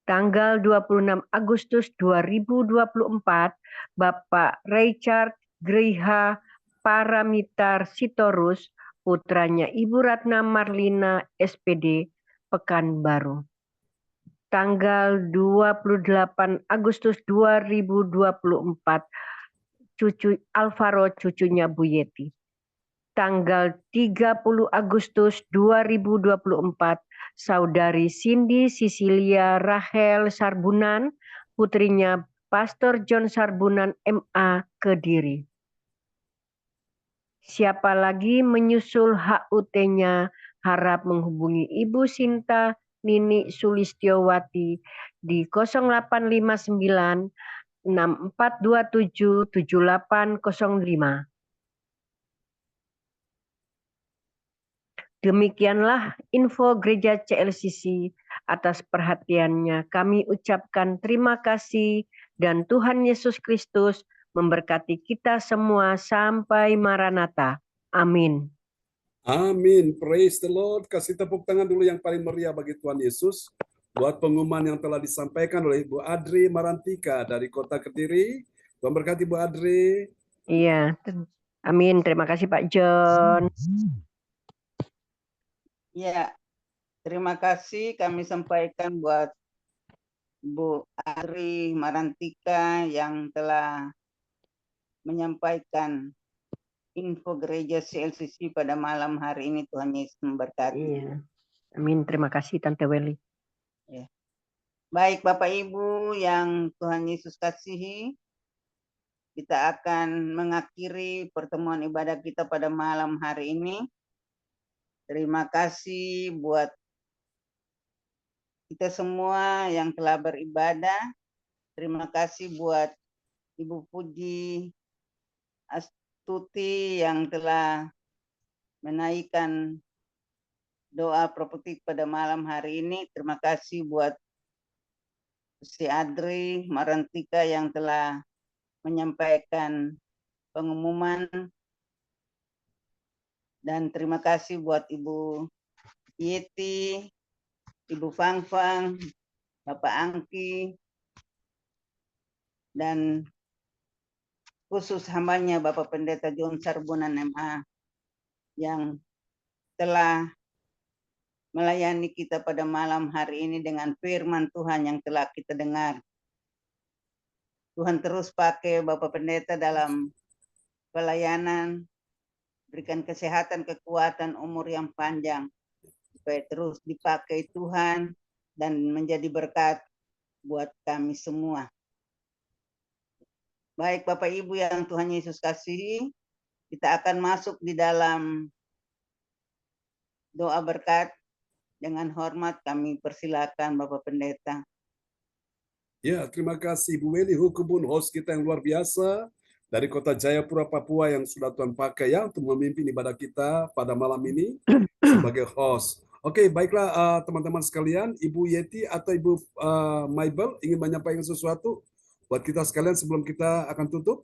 Tanggal 26 Agustus 2024, Bapak Richard Griha Paramitar Sitorus, putranya Ibu Ratna Marlina, SPD, Pekanbaru. Tanggal 28 Agustus 2024, cucu Alvaro, cucunya Bu Yeti. Tanggal 30 Agustus 2024, Saudari Cindy Sisilia Rahel Sarbunan, putrinya Pastor John Sarbunan, MA, Kediri. Siapa lagi menyusul HUT-nya, harap menghubungi Ibu Sinta Nini Sulistiowati di 0859 6427 7805. Demikianlah info Gereja CLCC. Atas perhatiannya kami ucapkan terima kasih dan Tuhan Yesus Kristus memberkati kita semua sampai Maranatha. Amin. Amin. Praise the Lord. Kasih tepuk tangan dulu yang paling meriah bagi Tuhan Yesus. Buat pengumuman yang telah disampaikan oleh Ibu Adri Marantika dari Kota Kediri. Tuhan berkati Bu Adri. Iya, amin. Terima kasih Pak John. Ya, terima kasih kami sampaikan buat Bu Adri Marantika yang telah menyampaikan info gereja CLCC pada malam hari ini. Tuhan Yesus memberkati. Iya. Amin. Terima kasih Tante Weli. Ya. Baik Bapak Ibu yang Tuhan Yesus kasihi, kita akan mengakhiri pertemuan ibadah kita pada malam hari ini. Terima kasih buat kita semua yang telah beribadah. Terima kasih buat Ibu Puji Astuti yang telah menaikkan doa prophetik pada malam hari ini. Terima kasih buat si Adri Marantika yang telah menyampaikan pengumuman. Dan terima kasih buat Ibu Yeti, Ibu Fangfang, Bapak Angki, dan khusus hambanya Bapak Pendeta John Sarbunan MA yang telah melayani kita pada malam hari ini dengan firman Tuhan yang telah kita dengar. Tuhan terus pakai Bapak Pendeta dalam pelayanan, berikan kesehatan, kekuatan, umur yang panjang, supaya terus dipakai Tuhan dan menjadi berkat buat kami semua. Baik Bapak Ibu yang Tuhan Yesus kasihi, kita akan masuk di dalam doa berkat. Dengan hormat kami persilakan Bapak Pendeta. Ya, terima kasih Bu Weli Hukubun, host kita yang luar biasa dari Kota Jayapura, Papua yang sudah Tuhan pakai ya untuk memimpin ibadah kita pada malam ini sebagai host. Oke, baiklah teman-teman sekalian, Ibu Yeti atau Ibu Maibel ingin menyampaikan sesuatu buat kita sekalian sebelum kita akan tutup?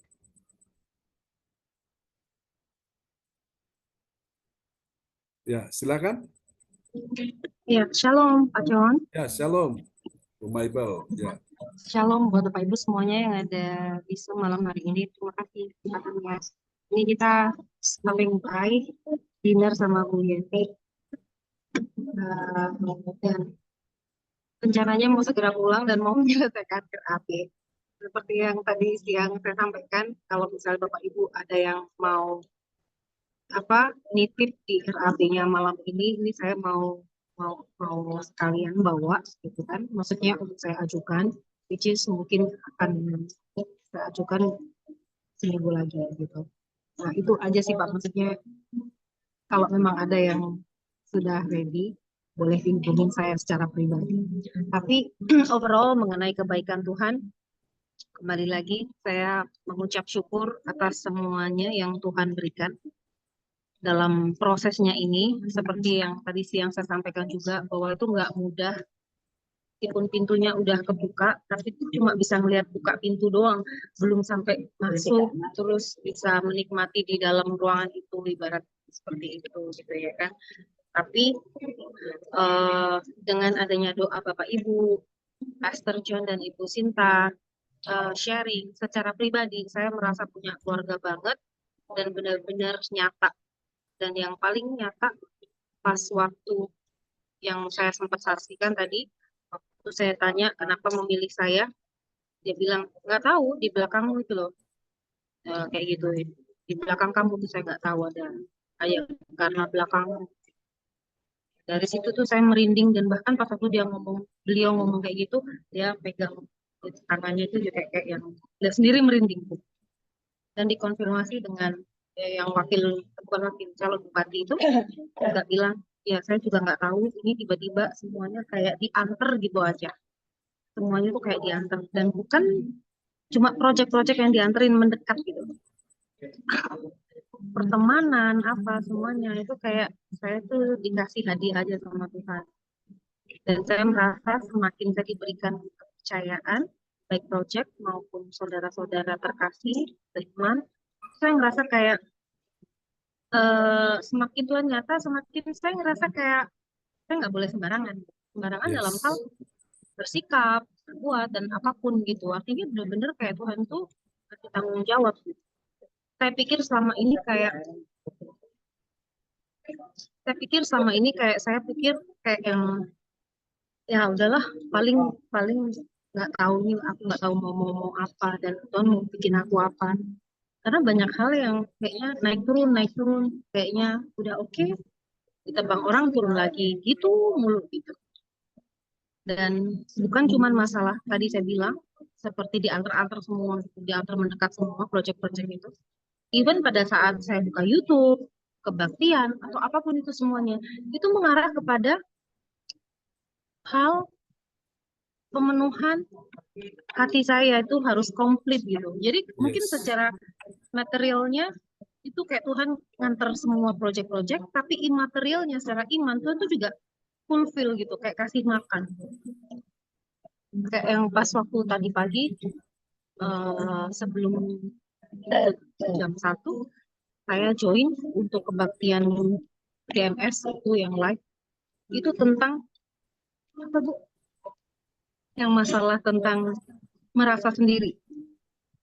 Ya, silakan. Ya, shalom Pak John. Ya, shalom. Bu Maibel. Ya. Shalom buat Bapak Ibu semuanya yang ada di Zoom malam hari ini. Terima kasih kesempatannya. Ini kita saling baik dinner sama Bu Yenti. Dan rencananya mau segera pulang dan mau menyelesaikan RAP. Seperti yang tadi siang saya sampaikan, kalau misalnya Bapak Ibu ada yang mau nitip di RAP-nya malam ini saya mau sekalian bawa gitu kan. Maksudnya untuk saya ajukan, which is mungkin akan saya ajukan seminggu lagi gitu. Nah, itu aja sih Pak, maksudnya kalau memang ada yang sudah ready, boleh hubungin saya secara pribadi. Tapi overall mengenai kebaikan Tuhan, kembali lagi saya mengucap syukur atas semuanya yang Tuhan berikan dalam prosesnya ini. Seperti yang tadi siang saya sampaikan juga, bahwa itu nggak mudah. Meskipun pintunya udah kebuka, tapi itu cuma bisa ngelihat buka pintu doang, belum sampai masuk, terus bisa menikmati di dalam ruangan itu, ibarat seperti itu gitu ya kan. Tapi dengan adanya doa Bapak Ibu, Pastor John dan Ibu Sinta, sharing secara pribadi, saya merasa punya keluarga banget dan benar-benar nyata. Dan yang paling nyata pas waktu yang saya sempat saksikan tadi, waktu saya tanya kenapa memilih saya, dia bilang nggak tahu, di belakangmu itu loh, kayak gitu, di belakang kamu tuh saya nggak tahu ada kayak karena belakangmu. Dari situ tuh saya merinding, dan bahkan pas waktu beliau ngomong kayak gitu, dia pegang tangannya itu juga kayak yang lihat sendiri merinding. Dan dikonfirmasi dengan yang bukan wakil calon bupati itu juga bilang, ya saya juga nggak tahu, ini tiba-tiba semuanya kayak diantar gitu aja. Semuanya tuh kayak diantar, dan bukan cuma proyek-proyek yang dianterin mendekat gitu. Pertemanan apa semuanya itu kayak saya tuh dikasih hadiah aja sama Tuhan. Dan saya merasa semakin saya diberikan kepercayaan, baik proyek maupun saudara-saudara terkasih, teman, saya ngerasa kayak semakin Tuhan nyata, semakin saya ngerasa kayak saya nggak boleh sembarangan dalam hal bersikap, berbuat, dan apapun gitu. Artinya benar-benar kayak Tuhan tuh kasih tanggung jawab. Saya pikir selama ini kayak yang ya udahlah, paling nggak tahu nih, aku nggak tahu mau apa, dan Tuhan mau bikin aku apa. Karena banyak hal yang kayaknya naik turun, kayaknya udah oke, ditebang orang turun lagi, gitu mulu gitu. Dan bukan cuma masalah tadi saya bilang, seperti diantar-antar semua, diantar mendekat semua proyek-proyek itu. Even pada saat saya buka YouTube, kebaktian, atau apapun itu semuanya, itu mengarah kepada hal pemenuhan hati saya itu harus komplit gitu. Jadi mungkin secara materialnya itu kayak Tuhan nganter semua proyek-proyek, tapi imaterialnya secara iman Tuhan tuh juga fulfill gitu, kayak kasih makan. Kayak yang pas waktu tadi pagi sebelum jam 1 saya join untuk kebaktian DMS itu yang live, itu tentang apa Bu? Yang masalah tentang merasa sendiri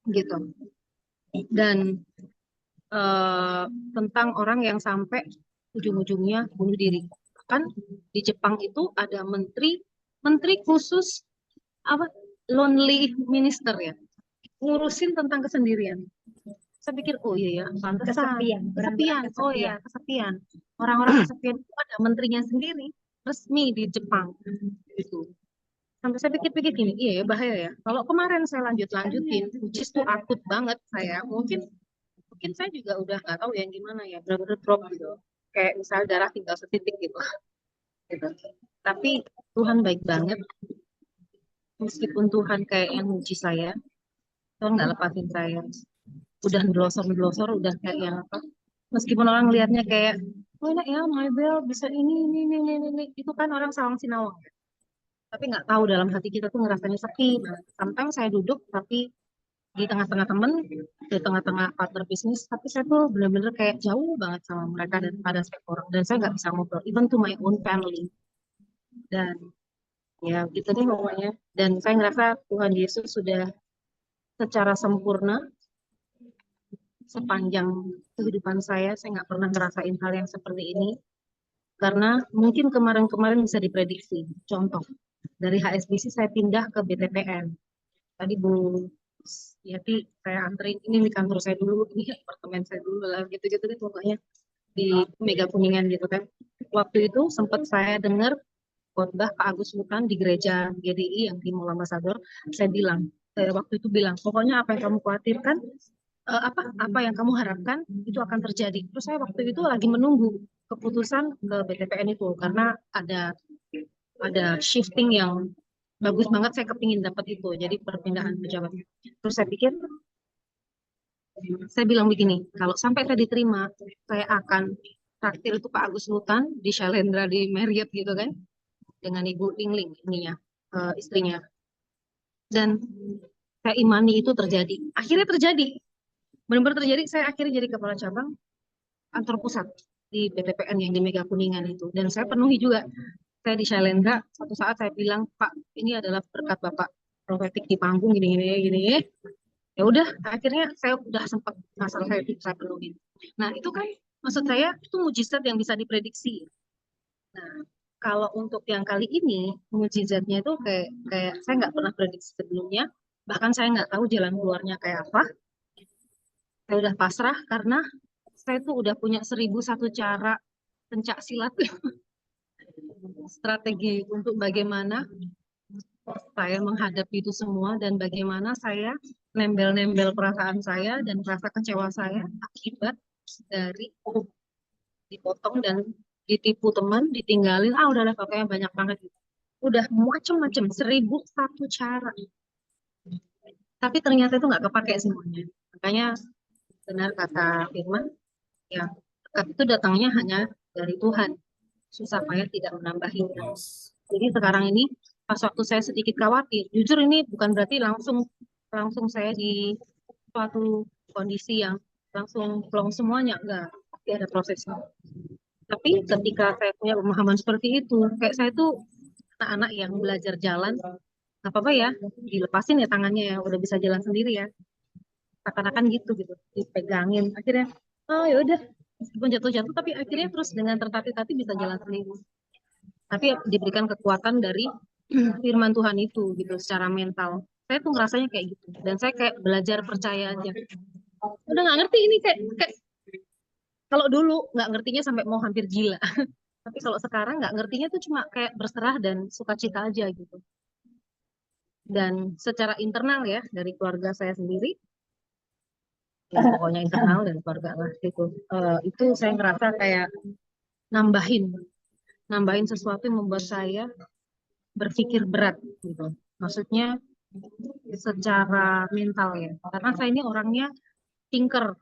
gitu, dan tentang orang yang sampai ujung-ujungnya bunuh diri. Kan di Jepang itu ada menteri khusus lonely minister ya, ngurusin tentang kesendirian. Saya pikir oh iya ya, pantesan kesepian. Oh ya, kesepian. Orang-orang kesepian itu ada menterinya sendiri resmi di Jepang gitu. Sampai saya pikir-pikir gini, iya ya, bahaya ya. Kalau kemarin saya lanjutin, which is tuh akut banget saya, mungkin saya juga udah nggak tahu yang gimana ya, benar-benar drop gitu. Kayak misalnya darah tinggal setitik gitu. Tapi Tuhan baik banget. Meskipun Tuhan kayak yang uji saya, Tuhan nggak lepasin saya. Udah glosor, udah kayak yang apa. Meskipun orang lihatnya kayak, oh enak ya, Maibel bisa ini. Itu kan orang sawang sinawang. Tapi nggak tahu dalam hati kita tuh ngerasanya sepi. Sampai saya duduk, tapi di tengah-tengah temen, di tengah-tengah partner bisnis, tapi saya tuh bener-bener kayak jauh banget sama mereka daripada setiap orang, dan saya nggak bisa ngobrol, even to my own family. Dan ya gitu deh pokoknya. Dan saya ngerasa Tuhan Yesus sudah secara sempurna sepanjang kehidupan saya nggak pernah ngerasain hal yang seperti ini. Karena mungkin kemarin-kemarin bisa diprediksi. Contoh, dari HSBC saya pindah ke BTPN. Tadi Bu Yati saya anterin, ini di kantor saya dulu, ini apartemen saya dulu lah, gitu-gitu deh pokoknya. Di Mega Kuningan gitu kan. Waktu itu sempat saya dengar khotbah Pak Agus Lutan di gereja GDI yang di Mall Ambassador. Saya waktu itu bilang, pokoknya apa yang kamu khawatirkan, apa yang kamu harapkan itu akan terjadi. Terus saya waktu itu lagi menunggu keputusan ke BTPN itu karena ada shifting yang bagus banget, saya kepingin dapat itu, jadi perpindahan pejabat. Terus saya bilang begini, kalau sampai saya diterima, saya akan traktir itu Pak Agus Lutan di Shalendra di Marriott gitu kan, dengan Ibu Lingling ininya, istrinya. Dan saya imani itu terjadi. Akhirnya terjadi. Benar-benar terjadi, saya akhirnya jadi kepala cabang kantor pusat di BTPN yang di Mega Kuningan itu. Dan saya penuhi juga. Saya di Shalendra, suatu saat saya bilang, Pak, ini adalah berkat Bapak profetik di panggung gini. Ya udah, akhirnya saya udah sempat masalah saya penuhi. Nah, itu kan maksud saya itu mujizat yang bisa diprediksi. Nah, kalau untuk yang kali ini, mujizatnya itu kayak saya nggak pernah prediksi sebelumnya. Bahkan saya nggak tahu jalan keluarnya kayak apa. Saya udah pasrah karena saya tuh udah punya 1001 cara pencak silat strategi untuk bagaimana saya menghadapi itu semua dan bagaimana saya nembel-nembel perasaan saya dan rasa kecewa saya akibat dari dipotong dan ditipu teman, ditinggalin, udahlah pokoknya banyak banget. Udah macem-macem 1001 cara. Tapi ternyata itu nggak kepake semuanya. Makanya benar kata Firman, ya berkat itu datangnya hanya dari Tuhan. Susah payah tidak menambahinya. Jadi sekarang ini pas waktu saya sedikit khawatir, jujur ini bukan berarti langsung saya di suatu kondisi yang langsung plong semuanya, enggak, pasti ada prosesnya. Tapi ketika saya punya pemahaman seperti itu, kayak saya tuh anak-anak yang belajar jalan, nggak apa-apa ya, dilepasin ya tangannya ya, udah bisa jalan sendiri ya. Seakan-akan gitu, dipegangin. Akhirnya, ya udah, meskipun jatuh-jatuh, tapi akhirnya terus dengan tertatih-tatih bisa jalan sendiri. Tapi diberikan kekuatan dari firman Tuhan itu, gitu, secara mental. Saya tuh ngerasanya kayak gitu. Dan saya kayak belajar percaya aja. Udah nggak ngerti ini kayak kalau dulu nggak ngertinya sampai mau hampir gila. Tapi kalau sekarang nggak ngertinya tuh cuma kayak berserah dan sukacita aja gitu. Dan secara internal ya, dari keluarga saya sendiri, ya pokoknya internal dan keluarga lah itu saya ngerasa kayak nambahin sesuatu yang membuat saya berpikir berat gitu. Maksudnya secara mental ya. Karena saya ini orangnya thinker,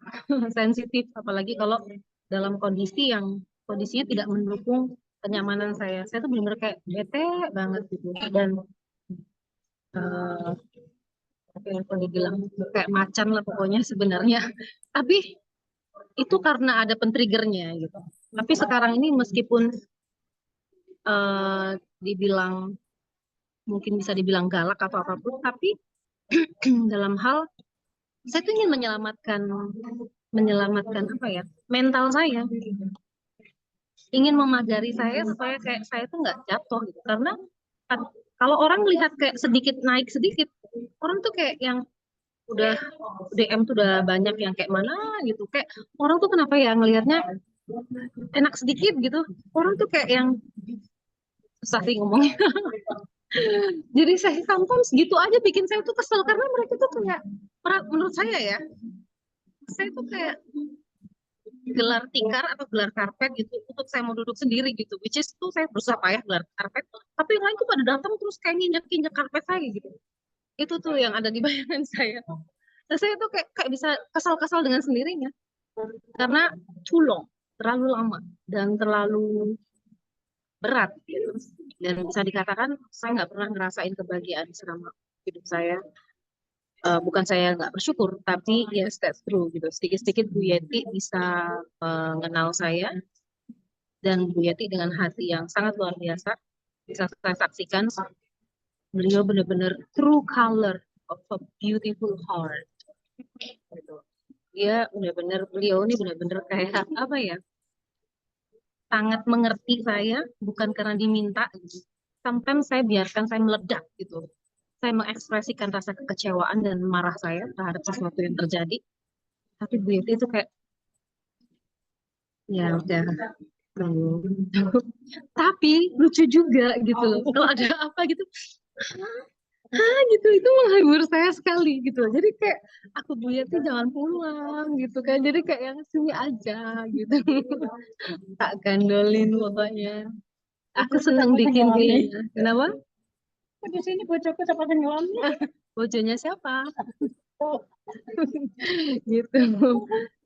sensitif, apalagi kalau dalam kondisinya tidak mendukung kenyamanan saya. Saya tuh benar-benar kayak bete banget gitu. Dan apa dibilang kayak macan lah pokoknya sebenarnya. Tapi itu karena ada pentriggernya gitu. Tapi sekarang ini meskipun dibilang mungkin bisa dibilang galak atau apapun, tapi dalam hal saya tuh ingin menyelamatkan apa ya, mental saya, ingin memagari saya supaya kayak saya tuh nggak jatuh gitu. Karena kalau orang melihat kayak sedikit naik sedikit, orang tuh kayak yang udah DM tuh udah banyak yang kayak mana gitu, kayak orang tuh kenapa ya ngelihatnya enak sedikit gitu, orang tuh kayak yang susah sih ngomongnya. Jadi saya sometimes gitu aja bikin saya tuh kesel karena mereka tuh kayak, menurut saya ya, saya tuh kayak gelar tikar atau gelar karpet gitu untuk saya mau duduk sendiri gitu, which is tuh saya berusaha payah gelar karpet, tapi yang lain tuh pada datang terus kayak nginjek karpet saya gitu. Itu tuh yang ada di bayangan saya. Dan saya tuh kayak bisa kesal-kesal dengan sendirinya karena terlalu lama dan terlalu berat gitu. Dan bisa dikatakan saya nggak pernah ngerasain kebahagiaan selama hidup saya. bukan saya nggak bersyukur, tapi yes that's true gitu. Sedikit-sedikit Bu Yeti bisa mengenal saya, dan Bu Yeti dengan hati yang sangat luar biasa bisa saya saksikan beliau benar-benar true color of a beautiful heart. Gitu. Dia benar-benar, beliau ini benar-benar kayak apa ya, sangat mengerti saya, bukan karena diminta gitu. Sometimes saya biarkan saya meledak gitu. Saya mengekspresikan rasa kekecewaan dan marah saya terhadap sesuatu yang terjadi. Tapi Bu Yeti itu kayak, ya udah. Tapi lucu juga gitu loh. Kalau ada apa gitu, gitu, itu menghibur saya sekali gitu. Jadi kayak aku Bu Yeti jangan pulang gitu kan. Jadi kayak yang sini aja gitu. Tak gandolin pokoknya. Aku senang bikin dia. Kenapa? Di sini bojoku sama nyelamnya. Bojonya siapa? Gitu.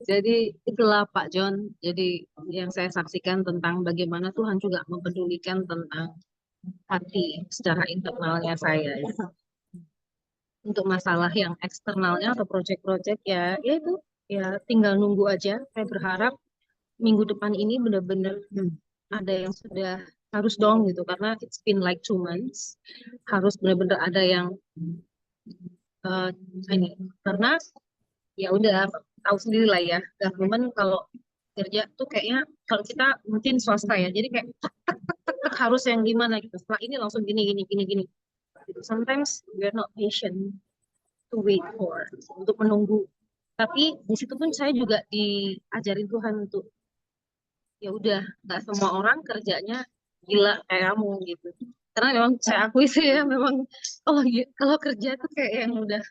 Jadi itulah Pak John. Jadi yang saya saksikan tentang bagaimana Tuhan juga mempedulikan tentang hati secara internalnya saya. Untuk masalah yang eksternalnya atau proyek-proyek ya itu ya tinggal nunggu aja. Saya berharap minggu depan ini benar-benar ada yang sudah harus dong gitu, karena it's been like 2 months. Harus benar-benar ada yang ini, karena ya udah tahu sendiri lah ya, government kalau kerja tuh kayaknya kalau kita mungkin swasta ya, jadi kayak tek, harus yang gimana gitu, setelah ini langsung gini gitu. Sometimes we are not patient to wait for, untuk menunggu. Tapi di situ pun saya juga diajarin Tuhan untuk ya udah, nggak semua orang kerjanya gila kayak kamu gitu. Karena memang saya akui sih ya, memang kalau kerja itu kayak yang udah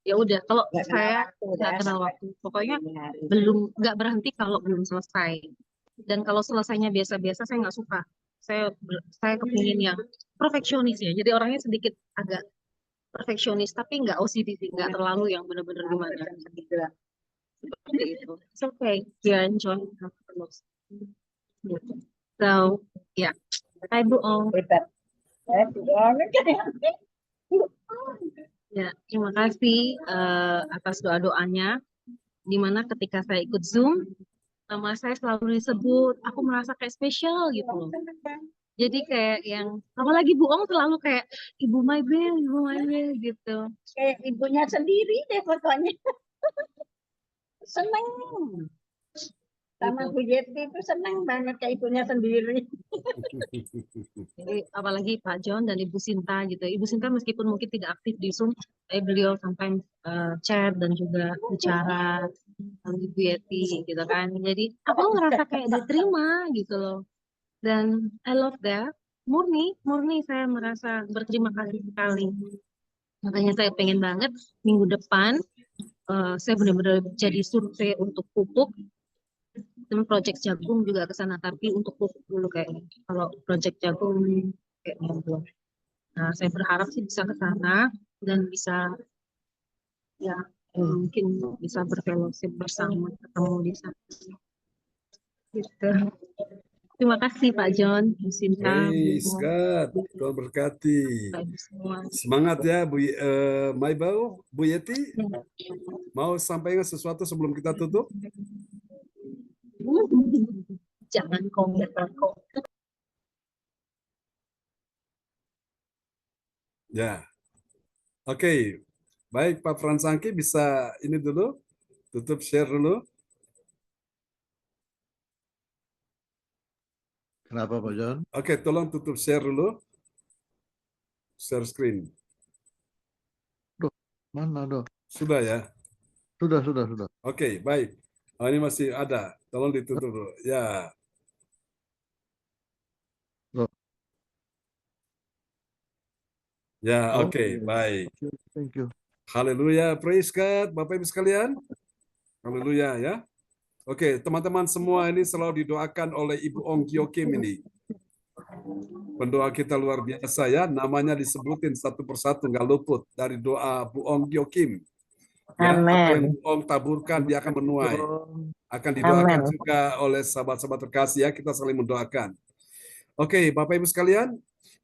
ya udah, kalau saya nggak kenal waktu, pokoknya nggak berhenti kalau belum selesai. Dan kalau selesainya biasa-biasa saya nggak suka. Saya kepingin yang perfeksionis ya. Jadi orangnya sedikit agak perfeksionis, tapi nggak OCD sih, nggak terlalu yang benar-benar gimana. Seperti itu. It's okay. We enjoy. So, ya. Hai Bu Ong. Ya, terima kasih atas doa-doanya. Dimana ketika saya ikut Zoom, nama saya selalu disebut, aku merasa kayak spesial gitu loh. Jadi kayak yang, apalagi Bu Ong selalu kayak, Ibu Maibel gitu. Kayak ibunya sendiri deh pokoknya. Seneng. Sama Bu Yeti itu seneng banget kayak ibunya sendiri. Jadi apalagi Pak John dan Ibu Sinta gitu. Ibu Sinta meskipun mungkin tidak aktif di Zoom, tapi beliau sampai chat dan juga bicara sama Ibu Yeti gitu kan. Jadi aku ngerasa kayak diterima gitu loh. Dan I love that. Murni saya merasa berterima kasih sekali. Makanya saya pengen banget minggu depan saya benar-benar jadi survei untuk pupuk. Dan proyek jagung juga ke sana, tapi untuk pupuk dulu kayaknya. Kalau proyek jagung kayak belum. Nah, saya berharap sih bisa ke sana dan bisa ya mungkin bisa berfellowship bersama, ketemu di sana. Gitu. Terima kasih Pak John, Bu Sinta. Praise God, Tuhan berkati. Semangat ya Bu Maibel, Bu Yeti. Mau sampaikan sesuatu sebelum kita tutup? Jangan komentar kok. Ya, oke. Baik Pak Fransangki bisa ini dulu, tutup share dulu. Kenapa Pak John? Oke, tolong tutup share dulu. Share screen. Duh, mana dong? Sudah ya? Sudah. Oke, baik. Oh, ini masih ada. Tolong ditutup dulu. Ya. Loh. Ya, oke, baik. Thank you. Haleluya, praise God, Bapak Ibu sekalian. Haleluya ya. Oke, teman-teman semua ini selalu didoakan oleh Ibu Ong Gyo Kim ini. Pendoa kita luar biasa ya, namanya disebutin satu persatu, nggak luput dari doa Bu Ong Gyo Kim. Ya, apa yang Bu Ong taburkan dia akan menuai. Akan didoakan juga oleh sahabat-sahabat terkasih ya, kita saling mendoakan. Oke, Bapak Ibu sekalian,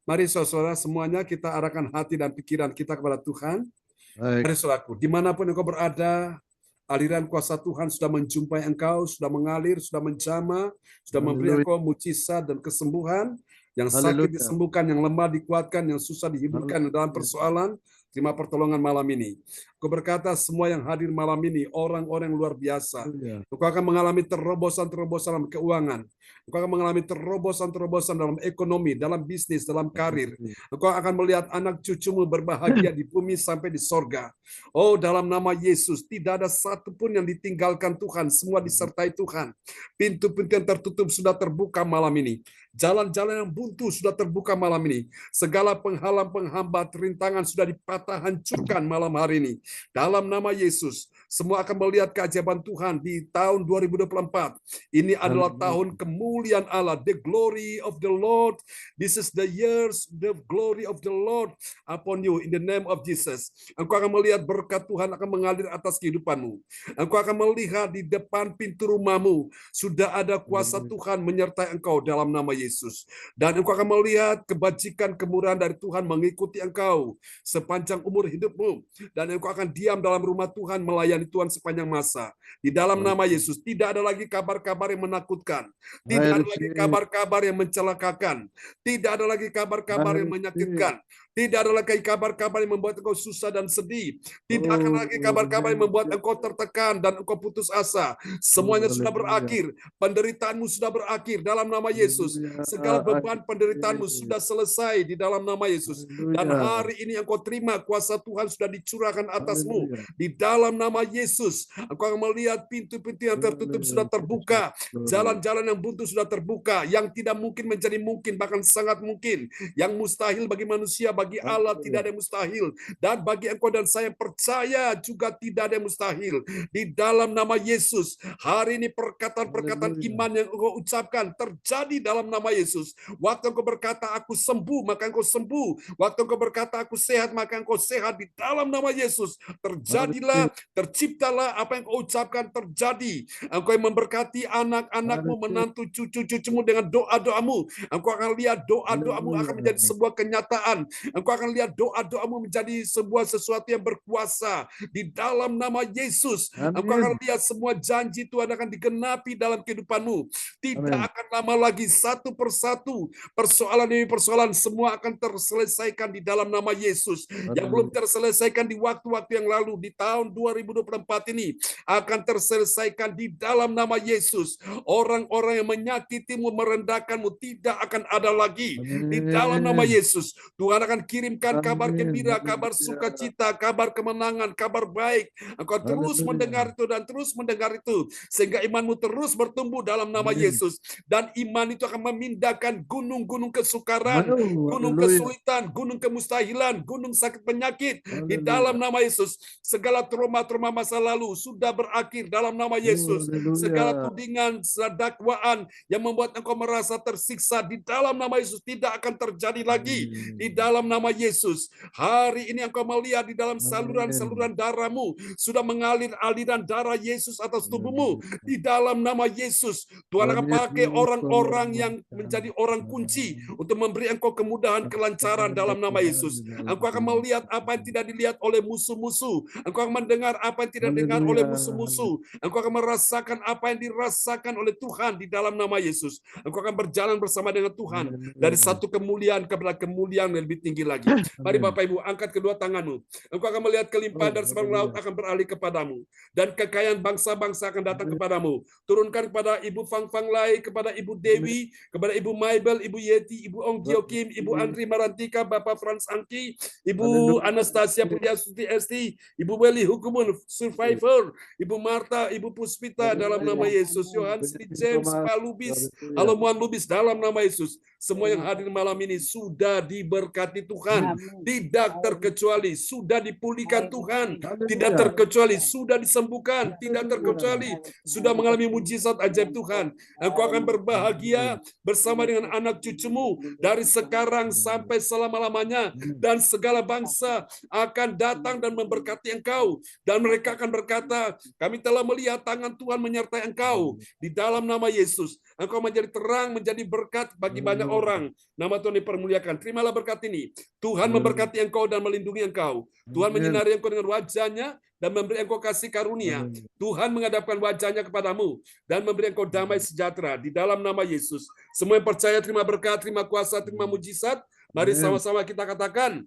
mari saudara semuanya kita arahkan hati dan pikiran kita kepada Tuhan. Baik. Mari saudaraku, dimanapun engkau berada, aliran kuasa Tuhan sudah menjumpai engkau, sudah mengalir, sudah menjamah, sudah memberi Haleluya. engkau mujizat dan kesembuhan. Yang sakit Haleluya. disembuhkan, yang lemah dikuatkan, yang susah dihiburkan dalam persoalan. Terima pertolongan malam ini. Aku berkata semua yang hadir malam ini, orang-orang yang luar biasa. Haleluya. Engkau akan mengalami terobosan-terobosan dalam keuangan. Engkau akan mengalami terobosan-terobosan dalam ekonomi, dalam bisnis, dalam karir. Engkau akan melihat anak cucumu berbahagia di bumi sampai di sorga. Oh, dalam nama Yesus, tidak ada satupun yang ditinggalkan Tuhan. Semua disertai Tuhan. Pintu-pintu yang tertutup sudah terbuka malam ini. Jalan-jalan yang buntu sudah terbuka malam ini. Segala penghalang penghambat rintangan sudah dipatah hancurkan malam hari ini. Dalam nama Yesus, semua akan melihat keajaiban Tuhan di tahun 2024. Ini adalah tahun kemuliaan Allah. The glory of the Lord. This is the years, the glory of the Lord upon you in the name of Jesus. Engkau akan melihat berkat Tuhan akan mengalir atas kehidupanmu. Engkau akan melihat di depan pintu rumahmu sudah ada kuasa Tuhan menyertai engkau dalam nama Yesus. Dan engkau akan melihat kebajikan kemurahan dari Tuhan mengikuti engkau sepanjang umur hidupmu. Dan engkau akan diam dalam rumah Tuhan melayani Tuhan sepanjang masa. Di dalam nama Yesus, tidak ada lagi kabar-kabar yang menakutkan. Tidak ada lagi kabar-kabar yang mencelakakan. Tidak ada lagi kabar-kabar yang menyakitkan. Tidak ada lagi kabar-kabar yang membuat engkau susah dan sedih. Tidak akan lagi kabar-kabar yang membuat engkau tertekan dan engkau putus asa. Semuanya sudah berakhir. Penderitaanmu sudah berakhir dalam nama Yesus. Segala beban penderitaanmu sudah selesai di dalam nama Yesus. Dan hari ini engkau terima kuasa Tuhan sudah dicurahkan atasmu. Di dalam nama Yesus, engkau akan melihat pintu-pintu yang tertutup sudah terbuka. Jalan-jalan yang buntu sudah terbuka. Yang tidak mungkin menjadi mungkin, bahkan sangat mungkin. Yang mustahil bagi manusia, bagi Allah tidak ada yang mustahil. Dan bagi engkau dan saya percaya juga tidak ada yang mustahil. Di dalam nama Yesus, hari ini perkataan-perkataan iman yang engkau ucapkan terjadi dalam nama Yesus. Waktu engkau berkata aku sembuh, maka engkau sembuh. Waktu engkau berkata aku sehat, maka engkau sehat di dalam nama Yesus. Terjadilah, terciptalah apa yang engkau ucapkan terjadi. Engkau yang memberkati anak-anakmu, menantu cucu-cucumu dengan doa-doamu. Engkau akan lihat doa-doamu akan menjadi sebuah kenyataan. Engkau akan lihat doa-doamu menjadi sebuah sesuatu yang berkuasa di dalam nama Yesus. Engkau akan lihat semua janji Tuhan akan digenapi dalam kehidupanmu. Tidak akan lama lagi, satu persatu persoalan demi persoalan semua akan terselesaikan di dalam nama Yesus. Yang belum terselesaikan di waktu-waktu yang lalu, di tahun 2024 ini akan terselesaikan di dalam nama Yesus. Orang-orang yang menyakitimu, merendahkanmu tidak akan ada lagi di dalam nama Yesus. Tuhan akan kirimkan kabar gembira, kabar sukacita, kabar kemenangan, kabar baik. Engkau terus mendengar itu dan terus mendengar itu sehingga imanmu terus bertumbuh dalam nama Yesus. Dan iman itu akan memindahkan gunung-gunung kesukaran, gunung kesulitan, gunung kemustahilan, gunung sakit penyakit di dalam nama Yesus. Segala trauma-trauma masa lalu sudah berakhir dalam nama Yesus. Segala tudingan, dakwaan yang membuat engkau merasa tersiksa di dalam nama Yesus tidak akan terjadi lagi di dalam nama Yesus. Hari ini engkau melihat di dalam saluran-saluran darahmu sudah mengalir aliran darah Yesus atas tubuhmu di dalam nama Yesus. Tuhan akan pakai orang-orang yang menjadi orang kunci untuk memberi engkau kemudahan, kelancaran dalam nama Yesus. Engkau akan melihat apa yang tidak dilihat oleh musuh-musuh. Engkau akan mendengar apa yang tidak didengar oleh musuh-musuh. Engkau akan merasakan apa yang dirasakan oleh Tuhan di dalam nama Yesus. Engkau akan berjalan bersama dengan Tuhan dari satu kemuliaan kepada kemuliaan yang lebih tinggi lagi. Mari Bapak Ibu, angkat kedua tanganmu. Engkau akan melihat kelimpahan dari seberang laut akan beralih kepadamu. Dan kekayaan bangsa-bangsa akan datang kepadamu. Turunkan kepada Ibu Fang Fang Lai, kepada Ibu Dewi, kepada Ibu Maibel, Ibu Yeti, Ibu Ong Gio Kim, Ibu Andri Marantika, Bapak Frans Angki, Ibu Anastasia Priyastuti Esti, Ibu Welly Hukumun Survivor, Ibu Marta, Ibu Puspita dalam nama Yesus. Yohanes James, Pak Lubis, Alomuan Lubis dalam nama Yesus. Semua yang hadir malam ini sudah diberkati Tuhan. Tidak terkecuali sudah dipulihkan Tuhan. Tidak terkecuali sudah disembuhkan. Tidak terkecuali sudah mengalami mujizat ajaib Tuhan. Engkau akan berbahagia bersama dengan anak cucumu dari sekarang sampai selama-lamanya. Dan segala bangsa akan datang dan memberkati engkau. Dan mereka akan berkata, kami telah melihat tangan Tuhan menyertai engkau. Di dalam nama Yesus, Engkau menjadi terang, menjadi berkat bagi banyak orang. Nama Tuhan dipermuliakan. Terimalah berkat ini. Tuhan memberkati engkau dan melindungi engkau. Tuhan menyinari engkau dengan wajahnya dan memberi engkau kasih karunia. Tuhan menghadapkan wajahnya kepadamu dan memberi engkau damai sejahtera di dalam nama Yesus. Semua yang percaya terima berkat, terima kuasa, terima mujizat. Mari sama-sama kita katakan.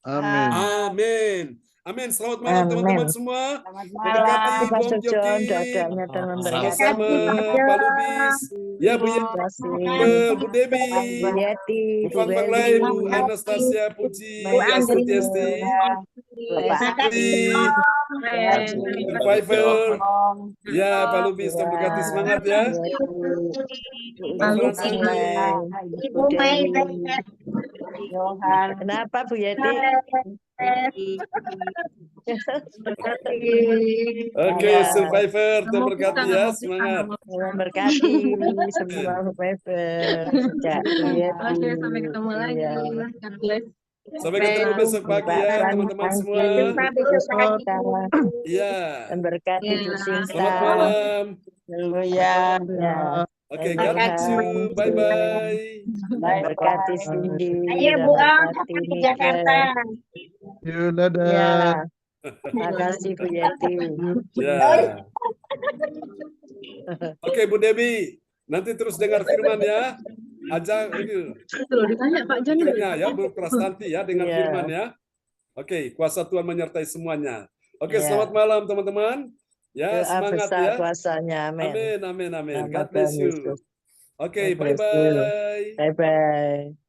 Amin. Amin. Amin. Selamat malam teman-teman semua. Memberkati Bung Joki. Sama-sama Pak Lubis. Ya Bu Yeti, Bu Debi, Bu Fang lain, Bu Anastasia, Puji, Astrid Tiesti, Survivor. Ya Pak Lubis, memberkati semangat ya. Ibu Mai, Kenapa Bu Yeti? Oke, Survivor, terberkati ya, semangat. Berkati semua survivor. Oke, sampai ketemu lagi. God bless. Sampai ketemu besok pagi ya teman-teman semua. Iya. Dan berkati Bu Sinta. Selamat malam. Ya. Oke, God bless you. Bye-bye. Berkati Cindy. Ayo Bu Ang, sampai ke Jakarta. Yuk, dadah. Ya. Terima kasih Bu Yeti. Ya. Oke, Bu Debi. Nanti terus dengar firman ya. Ajak ini. Ditanya Pak John. Ya, Bu Prastanti ya, dengar Ya. firman ya. Oke, kuasa Tuhan menyertai semuanya. Oke, Ya. selamat malam teman-teman. Ya, Doa semangat besar ya. kuasanya. Amin. Amin, amin, amin. Selamat God bless Tuhan you. Yesus. Oke, God bless you. bye-bye. Bye-bye.